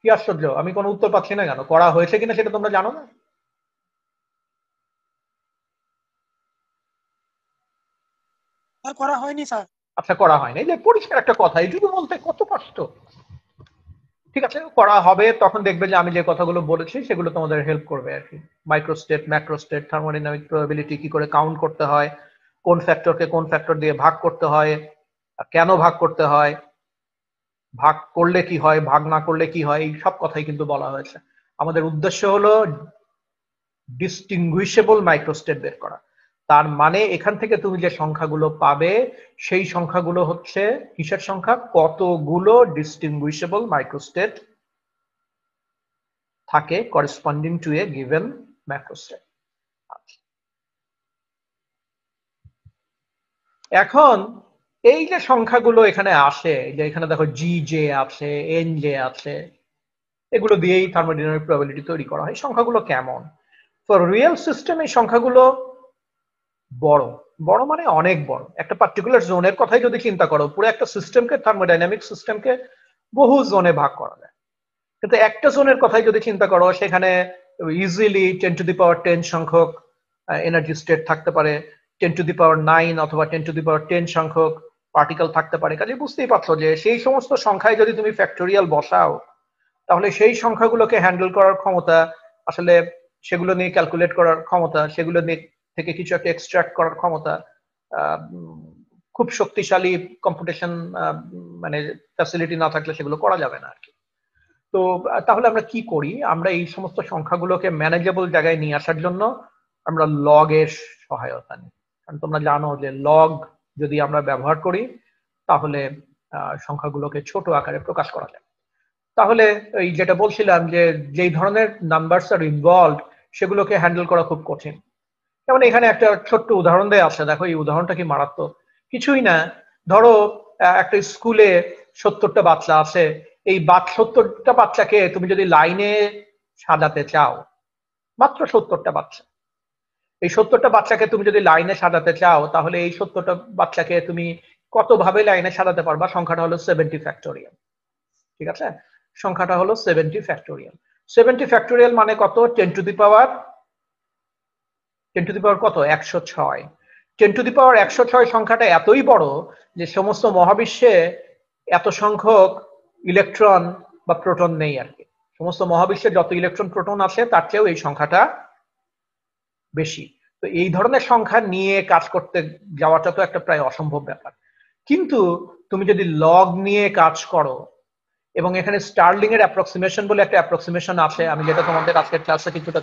Speaker 1: কি আশ্চর্য, আমি কোনো উত্তর পাচ্ছি না কেন? করা হয়েছে কিনা সেটা তোমরা জানো না?
Speaker 3: আর করা হয়নি স্যার।
Speaker 1: আচ্ছা করা হয়নি, যে পরিষ্কার একটা কথা, এইটুকু বলতে কত কষ্ট। ঠিক আছে, করা হবে, তখন দেখবে যে আমি যে কথাগুলো বলেছি সেগুলো তোমাদের হেল্প করবে আর কি। মাইক্রোস্টেট, ম্যাক্রোস্টেট, থার্মোডাইনামিক প্রবাবিলিটি কি করে কাউন্ট করতে হয়, কোন ফ্যাক্টরকে কোন ফ্যাক্টর দিয়ে ভাগ করতে হয়, কেন ভাগ করতে হয়, ভাগ করলে কি হয়, ভাগ না করলে কি হয়, এই সব কথাই কিন্তু বলা হয়েছে। আমাদের উদ্দেশ্য হলো ডিস্টিংগুইশেবল মাইক্রোস্টেট বের করা। তার মানে এখান থেকে তুমি যে সংখ্যাগুলো পাবে সেই সংখ্যাগুলো হচ্ছে কিসের সংখ্যা? কতগুলো ডিস্টিংগুইশেবল মাইক্রোস্টেট থাকে করেসপন্ডিং টু এ গিভেন ম্যাক্রোস্টেট। এখন এই যে সংখ্যাগুলো এখানে আসে, যে এখানে দেখো জি জে আছে, এন জে আছে, এগুলো দিয়েই থার্মোডাইনামিক প্রবাবিলিটি তৈরি করা হয়। সংখ্যাগুলো কেমন? ফর রিয়েল সিস্টেম এই সংখ্যাগুলো বড়, বড় মানে অনেক বড়। একটা পার্টিকুলার জোনের কথাই যদি চিন্তা করো, পুরো একটা সিস্টেমকে, থার্মোডাইনামিক সিস্টেমকে বহু জোনে ভাগ করা যায়। কিন্তু একটা জোনের কথাই যদি চিন্তা করো, সেখানে ইজিলি 10⁻10 সংখ্যক এনার্জি স্টেট থাকতে পারে, 10⁹ অথবা 10⁻10 সংখ্যক পার্টিকেল থাকতে পারে। কাজে বুঝতেই পারছো যে সেই সমস্ত সংখ্যায় যদি তুমি ফ্যাক্টোরিয়াল বসাও, তাহলে সেই সংখ্যাগুলোকে হ্যান্ডেল করার ক্ষমতা, আসলে সেগুলো নিয়ে ক্যালকুলেট করার ক্ষমতা, সেগুলো নিয়ে থেকে কিছু একটা এক্সট্রাক্ট করার ক্ষমতা, খুব শক্তিশালী কম্পিউটেশন মানে ফ্যাসিলিটি না থাকলে সেগুলো করা যাবে না আর কি। তো তাহলে আমরা কি করি? আমরা এই সমস্ত সংখ্যাগুলোকে ম্যানেজেবল জায়গায় নিয়ে আসার জন্য আমরা লগ এর সহায়তা নিই। কারণ তোমরা জানো যে লগ যদি আমরা ব্যবহার করি তাহলে সংখ্যাগুলোকে ছোট আকারে প্রকাশ করা যায়। তাহলে এই যেটা বলছিলাম যে যেই ধরনের নাম্বারস আর ইনভলভ সেগুলোকে হ্যান্ডেল করা খুব কঠিন। যেমন এখানে একটা ছোট্ট উদাহরণ দেয়া আছে, দেখো এই উদাহরণটা কি মারাত্মক। কিছুই না, ধরো একটা স্কুলে 70টা বাচ্চা আছে, এই 70টা বাচ্চাকে তুমি যদি লাইনে সাজাতে চাও, মাত্র 70টা বাচ্চা, এই 70টা বাচ্চাকে তুমি যদি লাইনে সাজাতে চাও, তাহলে এই 70টা বাচ্চাকে তুমি কত ভাবে লাইনে সাজাতে পারবা? সংখ্যাটা হলো 70 ফ্যাক্টোরিয়াল। ঠিক আছে, সংখ্যাটা হলো 70 ফ্যাক্টোরিয়াল। 70 ফ্যাক্টোরিয়াল মানে কত? 10 টু দি পাওয়ার কত? 106। 10 টু দি পাওয়ার 106 সংখ্যাটা এতই বড় যে সমস্ত মহাবিশ্বে এত সংখ্যক ইলেকট্রন বা প্রোটন নেই আর কি। সমস্ত মহাবিশ্বে যত ইলেকট্রন প্রোটন আছে তার চেয়েও এই সংখ্যাটা বেশি। তো এই ধরনের সংখ্যা নিয়ে কাজ করতে যাওয়াটা তো একটা প্রায় অসম্ভব ব্যাপার। কিন্তু তুমি যদি লগ নিয়ে কাজ করো, এবং এখানে স্টার্লিং এর অ্যাপ্রক্সিমেশন বলে একটা অ্যাপ্রক্সিমেশন আছে, আমি যেটা তোমাদের আজকের ক্লাসে কিছুটা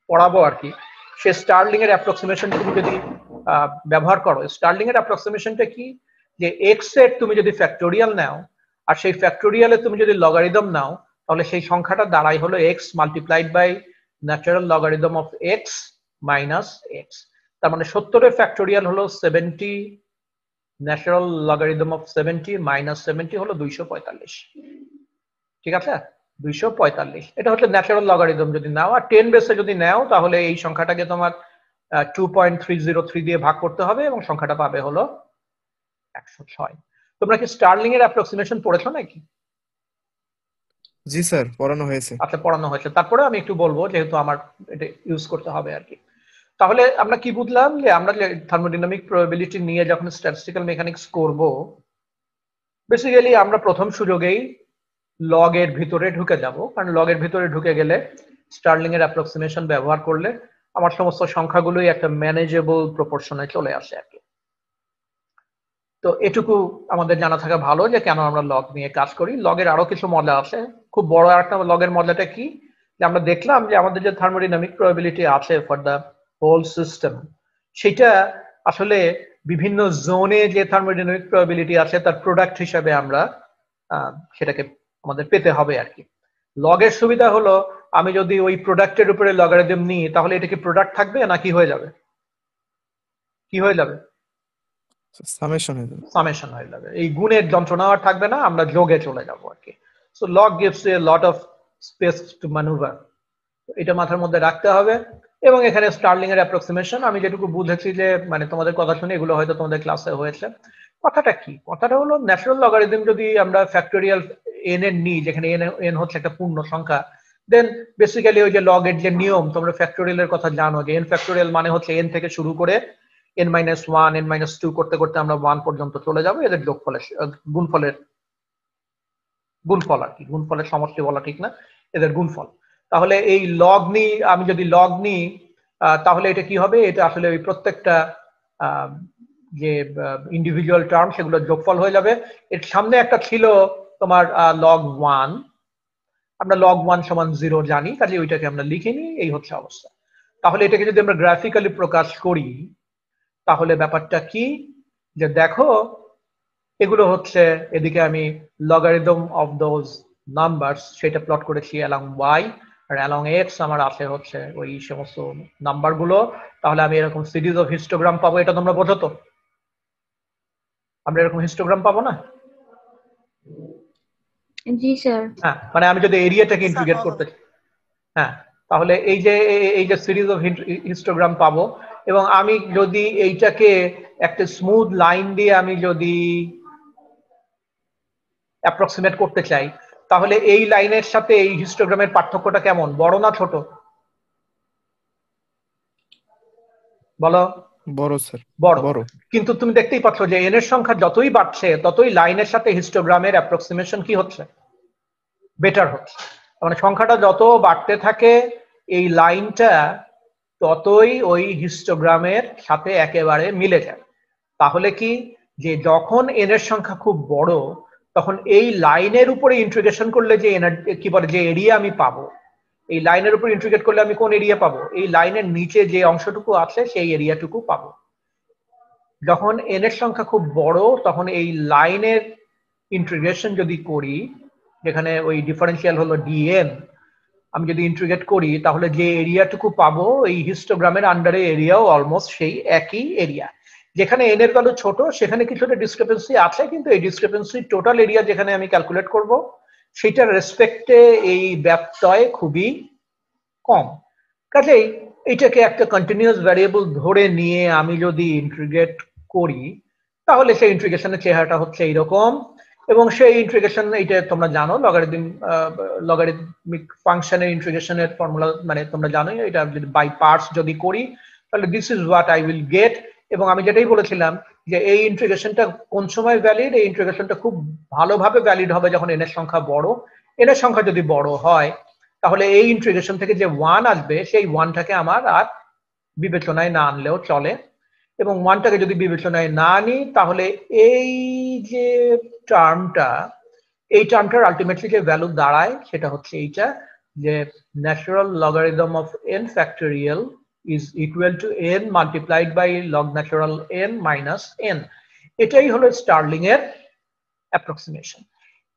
Speaker 1: পড়াবো আর কি, সে স্টার্লিং এর অ্যাপ্রক্সিমেশন তুমি যদি ব্যবহার করো, স্টার্লিং এর অ্যাপ্রক্সিমেশনটা কি? যে এক্স এর তুমি যদি ফ্যাক্টোরিয়াল নাও আর সেই ফ্যাক্টোরিয়ালে তুমি যদি লগারিদম নাও, তাহলে সেই সংখ্যাটা দাঁড়াই হলো X multiplied by natural logarithm of X minus X. তার মানে 70 এর ফ্যাক্টোরিয়াল হলো 70, ন্যাচারাল লগারিদম অফ 70 মাইনাস 70 হলো 245। ঠিক আছে, 245। এটা হচ্ছে ন্যাচারাল লগারিদম যদি নাও, আর 10 বেসে যদি নাও তাহলে এই সংখ্যাটাকে তোমার 2.303 দিয়ে ভাগ করতে হবে এবং সংখ্যাটা পাবে হলো 106। তোমরা কি স্টার্লিং এর অ্যাপ্রক্সিমেশন পড়েছো নাকি?
Speaker 4: জি স্যার, পড়ানো হয়েছে।
Speaker 1: আচ্ছা, পড়ানো হয়েছে। তারপরে আমি একটু বলবো, যেহেতু আমার এটা ইউজ করতে হবে আর কি। তাহলে আমরা কি বুঝলাম? যে আমরা যে থার্মোডাইনামিক প্রবাবিলিটি নিয়ে যখন স্ট্যাটিস্টিক্যাল মেকানিক্স করব, বেসিক্যালি আমরা প্রথম সুযোগেই লগের ভিতরে ঢুকে যাব, কারণ লগের ভিতরে ঢুকে গেলে স্টার্লিং এর অ্যাপ্রক্সিমেশন ব্যবহার করলে আমার সমস্ত সংখ্যাগুলোই একটা ম্যানেজেবল প্রপোর্শনে চলে আসে আর কি। তো এটুকু আমাদের জানা থাকা ভালো যে কেন আমরা লগ নিয়ে কাজ করি। লগের আরো কিছু মজা আছে, খুব বড় একটা লগের মজাটা কি, যে আমরা দেখলাম যে আমাদের যে থার্মোডাইনামিক প্রবাবিলিটি আছে ফর দ্য হোল সিস্টেম, সেটা আসলে বিভিন্ন জোনে যে থার্মোডাইনামিক প্রবাবিলিটি আছে তার প্রোডাক্ট হিসাবে আমরা সেটাকে আমাদের পেতে হবে আর কি। লগের সুবিধা হলো আমি যদি ওই প্রোডাক্টের উপরে লগারিদম নিই, তাহলে এটা কি প্রোডাক্ট থাকবে না কি হয়ে যাবে? কি হয়ে যাবে?
Speaker 4: সামেশন হয়ে যাবে।
Speaker 1: সামেশন হয়ে যাবে। এই গুণের যন্ত্রণা আর থাকবে না, আমরা যোগে চলে যাব আর কি। So log gives a lot of space to manoeuvre, এটা মাথার মধ্যে রাখতে হবে। এবং এখানে স্টার্লিং এর অ্যাপ্রক্সিমেশন আমি যেটুকু বুঝেছি, যে মানে তোমাদের কথা শুনে এগুলো হয়তো তোমাদের ক্লাসে হয়েছে। কথাটা কি? কথাটা হলো ন্যাচারাল লগারিদম যদি আমরা ফ্যাক্টোরিয়াল এন এর নিই, যেখানে এন হচ্ছে একটা পূর্ণ সংখ্যা, দেন বেসিক্যালি ওই যে লগের যে নিয়ম, তোমরা ফ্যাক্টোরিয়ালের কথা জানো যে এন ফ্যাক্টোরিয়াল মানে হচ্ছে এন থেকে শুরু করে n-1 n-2 করতে করতে আমরা 1 পর্যন্ত চলে যাব, এদের যোগফলের গুণফল আর কি। গুণফলের সমষ্টি বলা ঠিক না, এদের গুণফল। তাহলে এই লগ নিই, আমি যদি লগ নিই তাহলে এটা কি হবে? এটা আসলে ওই প্রত্যেকটা যে ইন্ডিভিজুয়াল টার্ম সেগুলোর যোগফল হয়ে যাবে। এর সামনে একটা ছিল তোমার log 1, আমরা log 1 সমান 0 জানি, কাজে ওইটাকে আমরা লিখে নিই, এই হচ্ছে অবস্থা। তাহলে এটাকে যদি আমরা গ্রাফিক্যালি প্রকাশ করি, তাহলে ব্যাপারটা কি? যে দেখো, এগুলো হচ্ছে, এদিকে আমি লগারিদম অফ দোজ নাম্বারস সেটা প্লট করেছি অ্যালং y, আর অ্যালং x আমার আছে হচ্ছে ওই সমস্ত নাম্বার গুলো। তাহলে আমি এরকম সিরিজ অফ হিস্টোগ্রাম পাবো, এটা তোমরা বোঝো তো? আমরা এরকম হিস্টোগ্রাম পাবো না?
Speaker 2: জি স্যার।
Speaker 1: হ্যাঁ, মানে আমি যদি এরিয়াটাকে ইন্টিগ্রেট করতে, হ্যাঁ, তাহলে এই যে সিরিজ অফ হিস্টোগ্রাম পাবো। এবং আমি যদি এইটাকে একটা স্মুথ লাইন দিয়ে আমি যদি অ্যাপ্রক্সিমেট করতে চাই, তাহলে এই লাইনের সাথে এই হিস্টোগ্রামের পার্থক্যটা কেমন? বড় না ছোট? বলো।
Speaker 4: বড় স্যার,
Speaker 1: বড়।
Speaker 4: বড়।
Speaker 1: কিন্তু তুমি দেখতেই পাচ্ছ যে এন এর সংখ্যা যতই বাড়ছে ততই লাইনের সাথে হিস্টোগ্রামের অ্যাপ্রক্সিমেশন কি হচ্ছে? বেটার হচ্ছে। মানে সংখ্যাটা যত বাড়তে থাকে এই লাইনটা ততই ওই হিস্টোগ্রামের সাথে একেবারে মিলে যায়। তাহলে কি, যে যখন এন এর সংখ্যা খুব বড়, তখন এই লাইনের উপরে ইন্টিগ্রেশন করলে যে কি বলে, যে এরিয়া আমি পাবো, এই লাইনের উপর ইন্টিগ্রেট করলে আমি কোন এরিয়া পাবো? এই লাইনের নিচে যে অংশটুকু আছে সেই এরিয়াটুকু পাবো। যখন এন এর সংখ্যা খুব বড়, তখন এই লাইনের ইন্টিগ্রেশন যদি করি, যেখানে ওই ডিফারেন্সিয়াল হলো ডিএন, আমি যদি ইন্টিগ্রেট করি তাহলে যে এরিয়াটুকু পাবো এই হিস্টোগ্রামের আন্ডারে এরিয়াও অলমোস্ট সেই একই এরিয়া। যেখানে এন এর ভ্যালু ছোট সেখানে কিছুটা ডিসক্রিপেন্সি আছে, কিন্তু এই ডিসক্রিপেন্সি টোটাল এরিয়া যেখানে আমি ক্যালকুলেট করব সেটার রেসপেক্টে এই ব্যত্যয় খুবই কম। কাজেই এটাকে একটা কন্টিনিউয়াস ভ্যারিয়েবল ধরে নিয়ে আমি যদি ইন্টিগ্রেট করি তাহলে সেই ইন্টিগ্রেশনের চেহারাটা হচ্ছে এইরকম। এবং সেই ইন্টিগ্রেশন, এইটা তোমরা জানো, লগারিদমিক ফাংশনের ইন্টিগ্রেশনের ফর্মুলা মানে তোমরা জানো, এটা যদি বাই পার্টস যদি করি তাহলে this is what I will get. এবং আমি যেটাই বলেছিলাম যে এই ইন্টিগ্রেশনটা কোন সময় ভ্যালিড, এই ইন্টিগ্রেশনটা খুব ভালোভাবে ভ্যালিড হবে যখন এন এর সংখ্যা বড়। এন এর সংখ্যা যদি বড় হয় তাহলে এই ইন্টিগ্রেশন থেকে যে 1 আসবে সেই 1টাকে আমার আর বিবেচনায় না আনলেও চলে। এবং 1টাকে যদি বিবেচনায় না আনি তাহলে এই যে টার্মটার আলটিমেটলি যে ভ্যালু দাঁড়ায় সেটা হচ্ছে এইটা, যে natural logarithm of n factorial is equal to n multiplied by log natural n minus n। এটাই হলো স্টার্লিং এর অ্যাপ্রক্সিমেশন।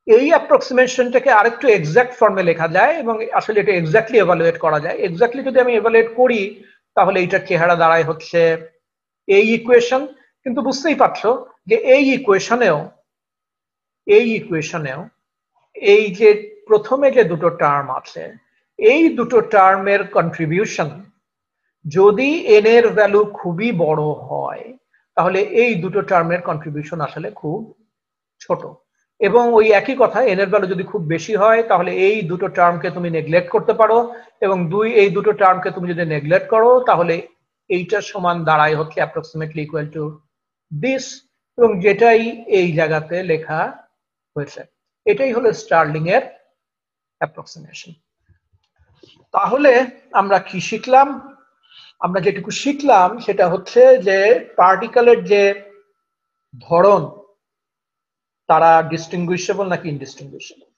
Speaker 1: এই অ্যাপ্রক্সিমেশনটাকে আরেকটু এক্সাক্ট ফর্মে লেখা যায় এবং আসলে এটা এক্স্যাক্টলি এভালুয়েট করা যায়। এক্স্যাক্টলি যদি আমি এভালুয়েট করি তাহলে এইটার চেহারা দাঁড়ায় হচ্ছে এই ইকুয়েশন। কিন্তু বুঝতেই পারছো যে এই ইকুয়েশনেও এই যে প্রথমে যে দুটো টার্ম আছে এই দুটো টার্মের কন্ট্রিবিউশন যদি এন এর ভ্যালু খুবই বড় হয় তাহলে এই দুটো টার্মের কন্ট্রিবিউশন আসলে খুব ছোট। এবং ওই একই কথা, এন এর ভ্যালু যদি খুব বেশি হয় তাহলে এই দুটো টার্মকে তুমি নেগলেক্ট করতে পারো, এবং এই দুটো টার্মকে তুমি যদি নেগলেক্ট করো তাহলে এইটার সমান দাঁড়ায় হচ্ছে অ্যাপ্রক্সিমেটলি ইকুয়াল টু দিস, এবং যেটাই এই জায়গাতে লেখা হয়েছে। এটাই হলো স্টার্লিং এর অ্যাপ্রক্সিমেশন। তাহলে আমরা কি শিখলাম? আমরা যেটুকু শিখলাম সেটা হচ্ছে যে পার্টিকেলের যে ধরন তারা ডিস্টিংগুইশেবল নাকি ইনডিস্টিংগুইশেবল,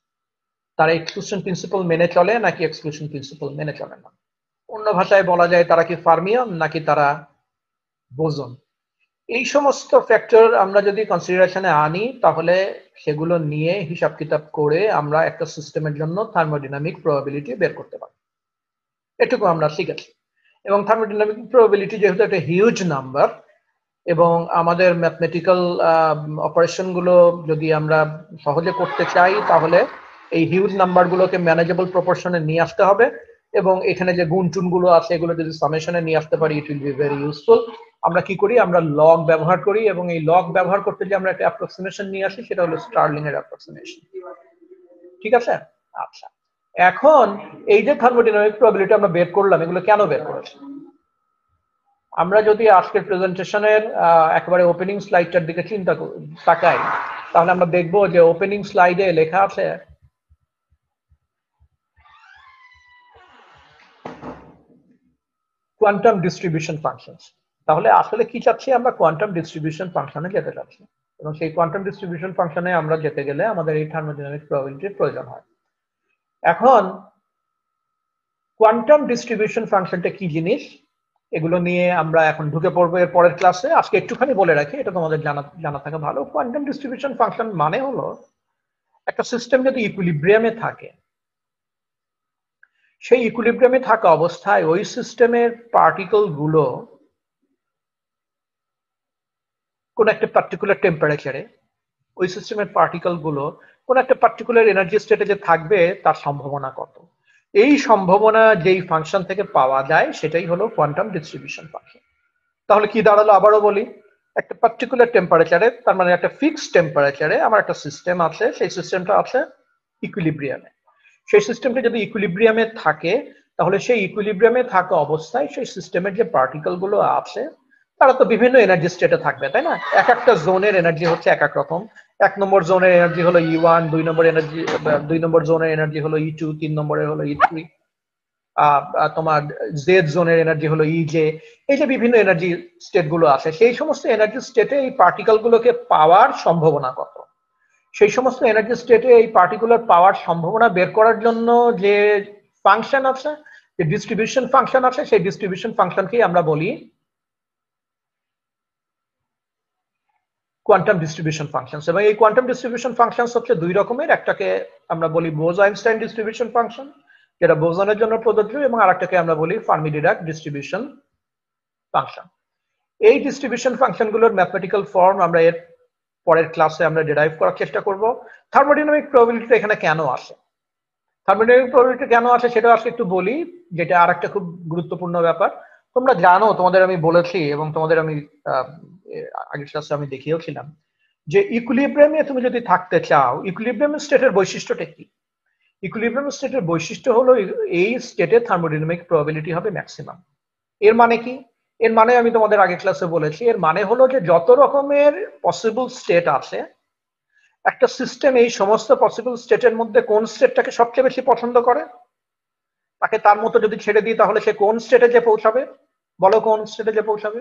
Speaker 1: তারা এক্সক্লুশন প্রিন্সিপাল মেনে চলে নাকি এক্সক্লুশন প্রিন্সিপাল মেনে চলে না। অন্য ভাষায় বলা যায় তারা কি ফার্মিয়ন নাকি তারা বোসন। এই সমস্ত ফ্যাক্টর আমরা যদি কনসিডারেশনে আনি তাহলে সেগুলো নিয়ে হিসাব কিতাব করে আমরা একটা সিস্টেমের জন্য থার্মোডাইনামিক প্রবাবিলিটি বের করতে পারি। এটুকু আমরা শিখেছি। এবং থার্মোডাইনামিক প্রবাবিলিটি যেহেতু একটা হিউজ নাম্বার এবং আমাদের ম্যাথমেটিক্যাল অপারেশন গুলো যদি আমরা সহজে করতে চাই তাহলে এই হিউজ নাম্বারগুলোকে ম্যানেজেবল প্রপোর্শনে নিয়ে আসতে হবে। এবং এখানে যে গুণ-টুন গুলো আছে এগুলো যদি সামেশনে নিয়ে আসতে পারি it will be very useful. আমরা কি করি, আমরা লগ ব্যবহার করি, এবং এই লগ ব্যবহার করতে যে আমরা একটা অ্যাপ্রক্সিমেশন নিয়ে আসি সেটা হলো স্টার্লিং এর অ্যাপ্রক্সিমেশন। ঠিক আছে? আচ্ছা, এখন এই যে থার্মোডাইনামিক প্রবাবিলিটি আমরা বের করলাম, এগুলো কেন বের করেছি? আমরা যদি আজকের প্রেজেন্টেশনের একেবারে ওপেনিং স্লাইডটার দিকে তাকাই তাহলে আমরা দেখব যে ওপেনিং স্লাইডে লেখা আছে কোয়ান্টাম ডিস্ট্রিবিউশন ফাংশন। তাহলে আসলে কি চাচ্ছি আমরা? কোয়ান্টাম ডিস্ট্রিবিউশন ফাংশনে যেতে চাচ্ছি, এবং সেই কোয়ান্টাম ডিস্ট্রিবিউশন ফাংশনে আমরা যেতে গেলে আমাদের এই থার্মোডাইনামিক প্রবাবিলিটির প্রয়োজন হয়। এখন কোয়ান্টাম ডিস্ট্রিবিউশন ফাংশনটা কি জিনিস এগুলো নিয়ে আমরা এখন ঢুকে পড়বো এর পরের ক্লাসে। আজকে একটুখানি বলে রাখি, এটা তোমাদের জানা থাকা ভালো। কোয়ান্টাম ডিস্ট্রিবিউশন ফাংশন মানে হলো একটা সিস্টেম যদি ইকুইলিব্রিয়ামে থাকে, সেই ইকুইলিব্রিয়ামে থাকা অবস্থায় ওই সিস্টেমের পার্টিকেল গুলো কোন একটা পার্টিকুলার টেম্পারেচারে, ওই সিস্টেমের পার্টিকেল গুলো কোন একটা পার্টিকুলার এনার্জি স্টেটে যে থাকবে তার সম্ভাবনা কত, এই সম্ভাবনা যেই ফাংশন থেকে পাওয়া যায় সেটাই হলো কোয়ান্টাম ডিস্ট্রিবিউশন ফাংশন। তাহলে কি দাঁড়ালো? আবারও বলি, একটা পার্টিকুলার টেম্পারেচারে, তার মানে একটা ফিক্সড টেম্পারেচারে আমার একটা সিস্টেম আছে, সেই সিস্টেমটা আছে ইকুইলিব্রিয়ামে। সেই সিস্টেমটা যদি ইকুইলিব্রিয়ামে থাকে তাহলে সেই ইকুইলিব্রিয়ামে থাকা অবস্থায় সেই সিস্টেমের যে পার্টিকেল গুলো আছে তারা তো বিভিন্ন এনার্জি স্টেটে থাকবে, তাই না? এক একটা জোনের এনার্জি হচ্ছে এক এক রকম। 1 নম্বর জোনের এনার্জি হলো E1, 2 নম্বর জোনের এনার্জি হলো E2, 3 নম্বরের হলো E3, তোমার জেড জোনের এনার্জি হলো EJ। এই যে বিভিন্ন এনার্জি স্টেট গুলো আছে, সেই সমস্ত এনার্জি স্টেটে এই পার্টিকেল গুলোকে পাওয়ার সম্ভাবনা কত, সেই সমস্ত এনার্জি স্টেটে এই পার্টিকুলার পাওয়ার সম্ভাবনা বের করার জন্য যে ফাংশন আছে, যে ডিস্ট্রিবিউশন ফাংশন আছে, সেই ডিস্ট্রিবিউশন ফাংশনকেই আমরা বলি কোয়ান্টাম ডিস্ট্রিবিউশন ফাংশনস, এবং এই কোয়ান্টাম ডিস্ট্রিবিউশন ফাংশনস হচ্ছে দুই রকমের। একটাকে আমরা বলি বোস-আইনস্টাইন ডিস্ট্রিবিউশন ফাংশন, যেটা বোসনের জন্য প্রযোজ্য, এবং আরেকটাকে আমরা বলি ফার্মি-ডিরাক ডিস্ট্রিবিউশন ফাংশন। এই ডিস্ট্রিবিউশন ফাংশনগুলোর ম্যাথমেটিক্যাল ফর্ম আমরা এর পরের ক্লাসে আমরা ডিরাইভ করার চেষ্টা করব। থার্মোডাইনামিক প্রবাবিলিটি এখানে কেন আসে, থার্মোডাইনামিক প্রবাবিলিটি কেন আসে সেটা আজকে একটু বলি, যেটা আরেকটা খুব গুরুত্বপূর্ণ ব্যাপার। তোমরা জানো, তোমাদের আমি বলেছি এবং তোমাদের আমি আগের ক্লাসে আমি দেখিয়েওছিলাম যে ইকুইলিব্রিয়ামে তুমি যদি থাকতে চাও, ইকুইলিব্রিয়াম স্টেটের বৈশিষ্ট্যটা কি? ইকুইলিব্রিয়াম স্টেটের বৈশিষ্ট্য হলো এই স্টেটে থার্মোডাইনামিক প্রবাবিলিটি হবে ম্যাক্সিমাম। এর মানে কি? এর মানে আমি তোমাদের আগে ক্লাসে বলেছি, এর মানে হলো যে যত রকমের পসিবল স্টেট আছে, একটা সিস্টেম এই সমস্ত পসিবল স্টেটের মধ্যে কোন স্টেটটাকে সবচেয়ে বেশি পছন্দ করে, তাকে তার মতো যদি ছেড়ে দিই তাহলে সে কোন স্টেটে যে পৌঁছাবে? বলো কোন স্টেটে যে পৌঁছাবে?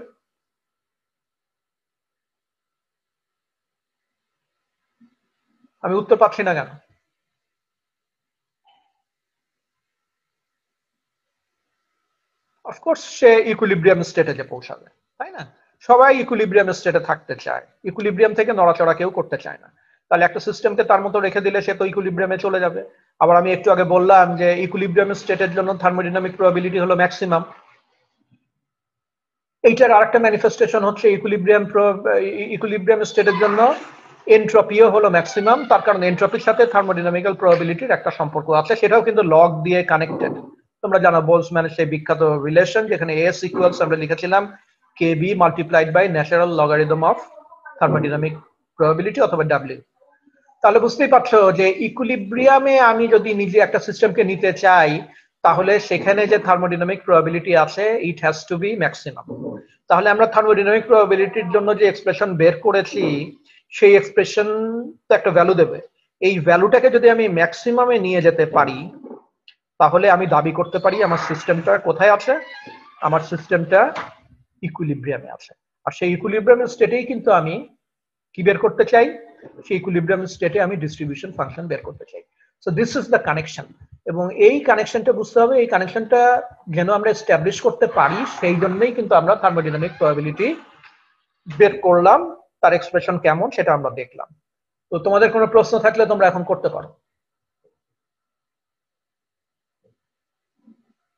Speaker 1: আমি উত্তর পাচ্ছি না কেন? অফকোর্স সে ইকুইলিব্রিয়াম স্টেটে যে পৌঁছাবে, তাই না? সবাই ইকুইলিব্রিয়াম স্টেটে থাকতে চায়, ইকুইলিব্রিয়াম থেকে নড়াচড়া কেউ করতে চায় না। তাহলে একটা সিস্টেমকে তার মতো রেখে দিলে সে তো ইকুইলিব্রিয়ামে চলে যাবে। আবার আমি একটু আগে বললাম যে ইকুইলিব্রিয়াম স্টেটের জন্য থার্মোডাইনামিক প্রবাবিলিটি হলো ম্যাক্সিমাম। এইটার আরেকটা ম্যানিফেস্টেশন হচ্ছে ইকুইলিব্রিয়াম স্টেটের জন্য এনট্রপিও হলো ম্যাক্সিমাম, তার কারণ এনট্রপির সাথে থার্মোডাইনামিক্যাল প্রবাবিলিটির একটা সম্পর্ক আছে, সেটাও কিন্তু লগ দিয়ে কানেক্টেড। তোমরা জানো বোলসম্যানের সেই বিখ্যাত রিলেশন, যেখানে এস ইকুয়ালস আমরা লিখেছিলাম KB multiplied by natural logarithm of thermodynamic probability অথবা ডাব্লিউ। তাহলে বুঝতেই পারছো যে ইকুইলিব্রিয়ামে আমি যদি নিজে একটা সিস্টেমকে নিতে চাই, তাহলে সেখানে যে থার্মোডাইনামিক প্রবাবিলিটি আছে it has to be maximum. তাহলে আমরা থার্মোডাইনামিক প্রবাবিলিটির জন্য যে এক্সপ্রেশন বের করেছি, সেই এক্সপ্রেশন তো একটা ভ্যালু দেবে। এই ভ্যালুটাকে যদি আমি ম্যাক্সিমামে নিয়ে যেতে পারি, তাহলে আমি দাবি করতে পারি আমার সিস্টেমটা কোথায় আছে? আমার সিস্টেমটা ইকুইলিব্রিয়ামে আছে। আর সেই ইকুইলিব্রিয়াম স্টেটেই কিন্তু আমি কি বের করতে চাই? সেই ইকুইলিব্রিয়াম স্টেটে আমি ডিস্ট্রিবিউশন ফাংশন বের করতে চাই। So this is the connection, এবং এই কানেকশনটা বুঝতে হবে। এই কানেকশনটা যেন আমরা এস্টাবলিশ করতে পারি, সেই জন্যই কিন্তু আমরা থার্মোডাইনামিক প্রবাবিলিটি বের করলাম। তার এক্সপ্রেশন কেমন সেটা আমরা দেখলাম। তো তোমাদের কোনো প্রশ্ন থাকলে তোমরা এখন করতে পারো।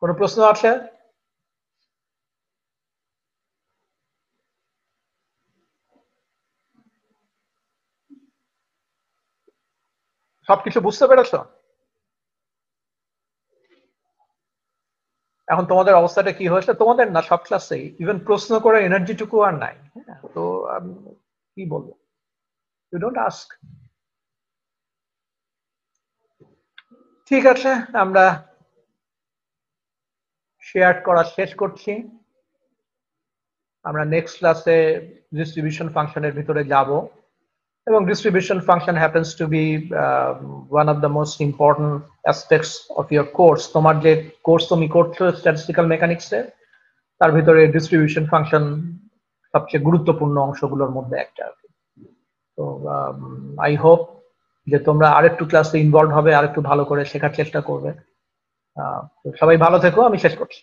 Speaker 1: কোনো প্রশ্ন আছে? সবকিছু বুঝতে পেরেছো? এখন তোমাদের অবস্থাটা কি হয়েছে? তোমাদের না, সব ক্লাসেই ইভেন প্রশ্ন করার এনার্জিটুকু আর নাই। হ্যাঁ, তো আমি কি বলবো, ইউ ডোন্ট আস্ক। ঠিক আছে, আমরা শেয়ার করা শেষ করছি। আমরা নেক্সট ক্লাসে ডিস্ট্রিবিউশন ফাংশনের ভিতরে যাব, এবং distribution function happens to be one of the most important aspects of your course. তোমার যে কোর্স তুমি করছো স্ট্যাটিস্টিক্যাল মেকানিক্সে, তার ভিতরে ডিস্ট্রিবিউশন ফাংশন সবচেয়ে গুরুত্বপূর্ণ অংশগুলোর মধ্যে একটা। তো আই হোপ যে তোমরা আরেকটু ক্লাসে ইনভলভ হবে, আরেকটু ভালো করে শেখার চেষ্টা করবে। সবাই ভালো থেকো, আমি শেষ করছি।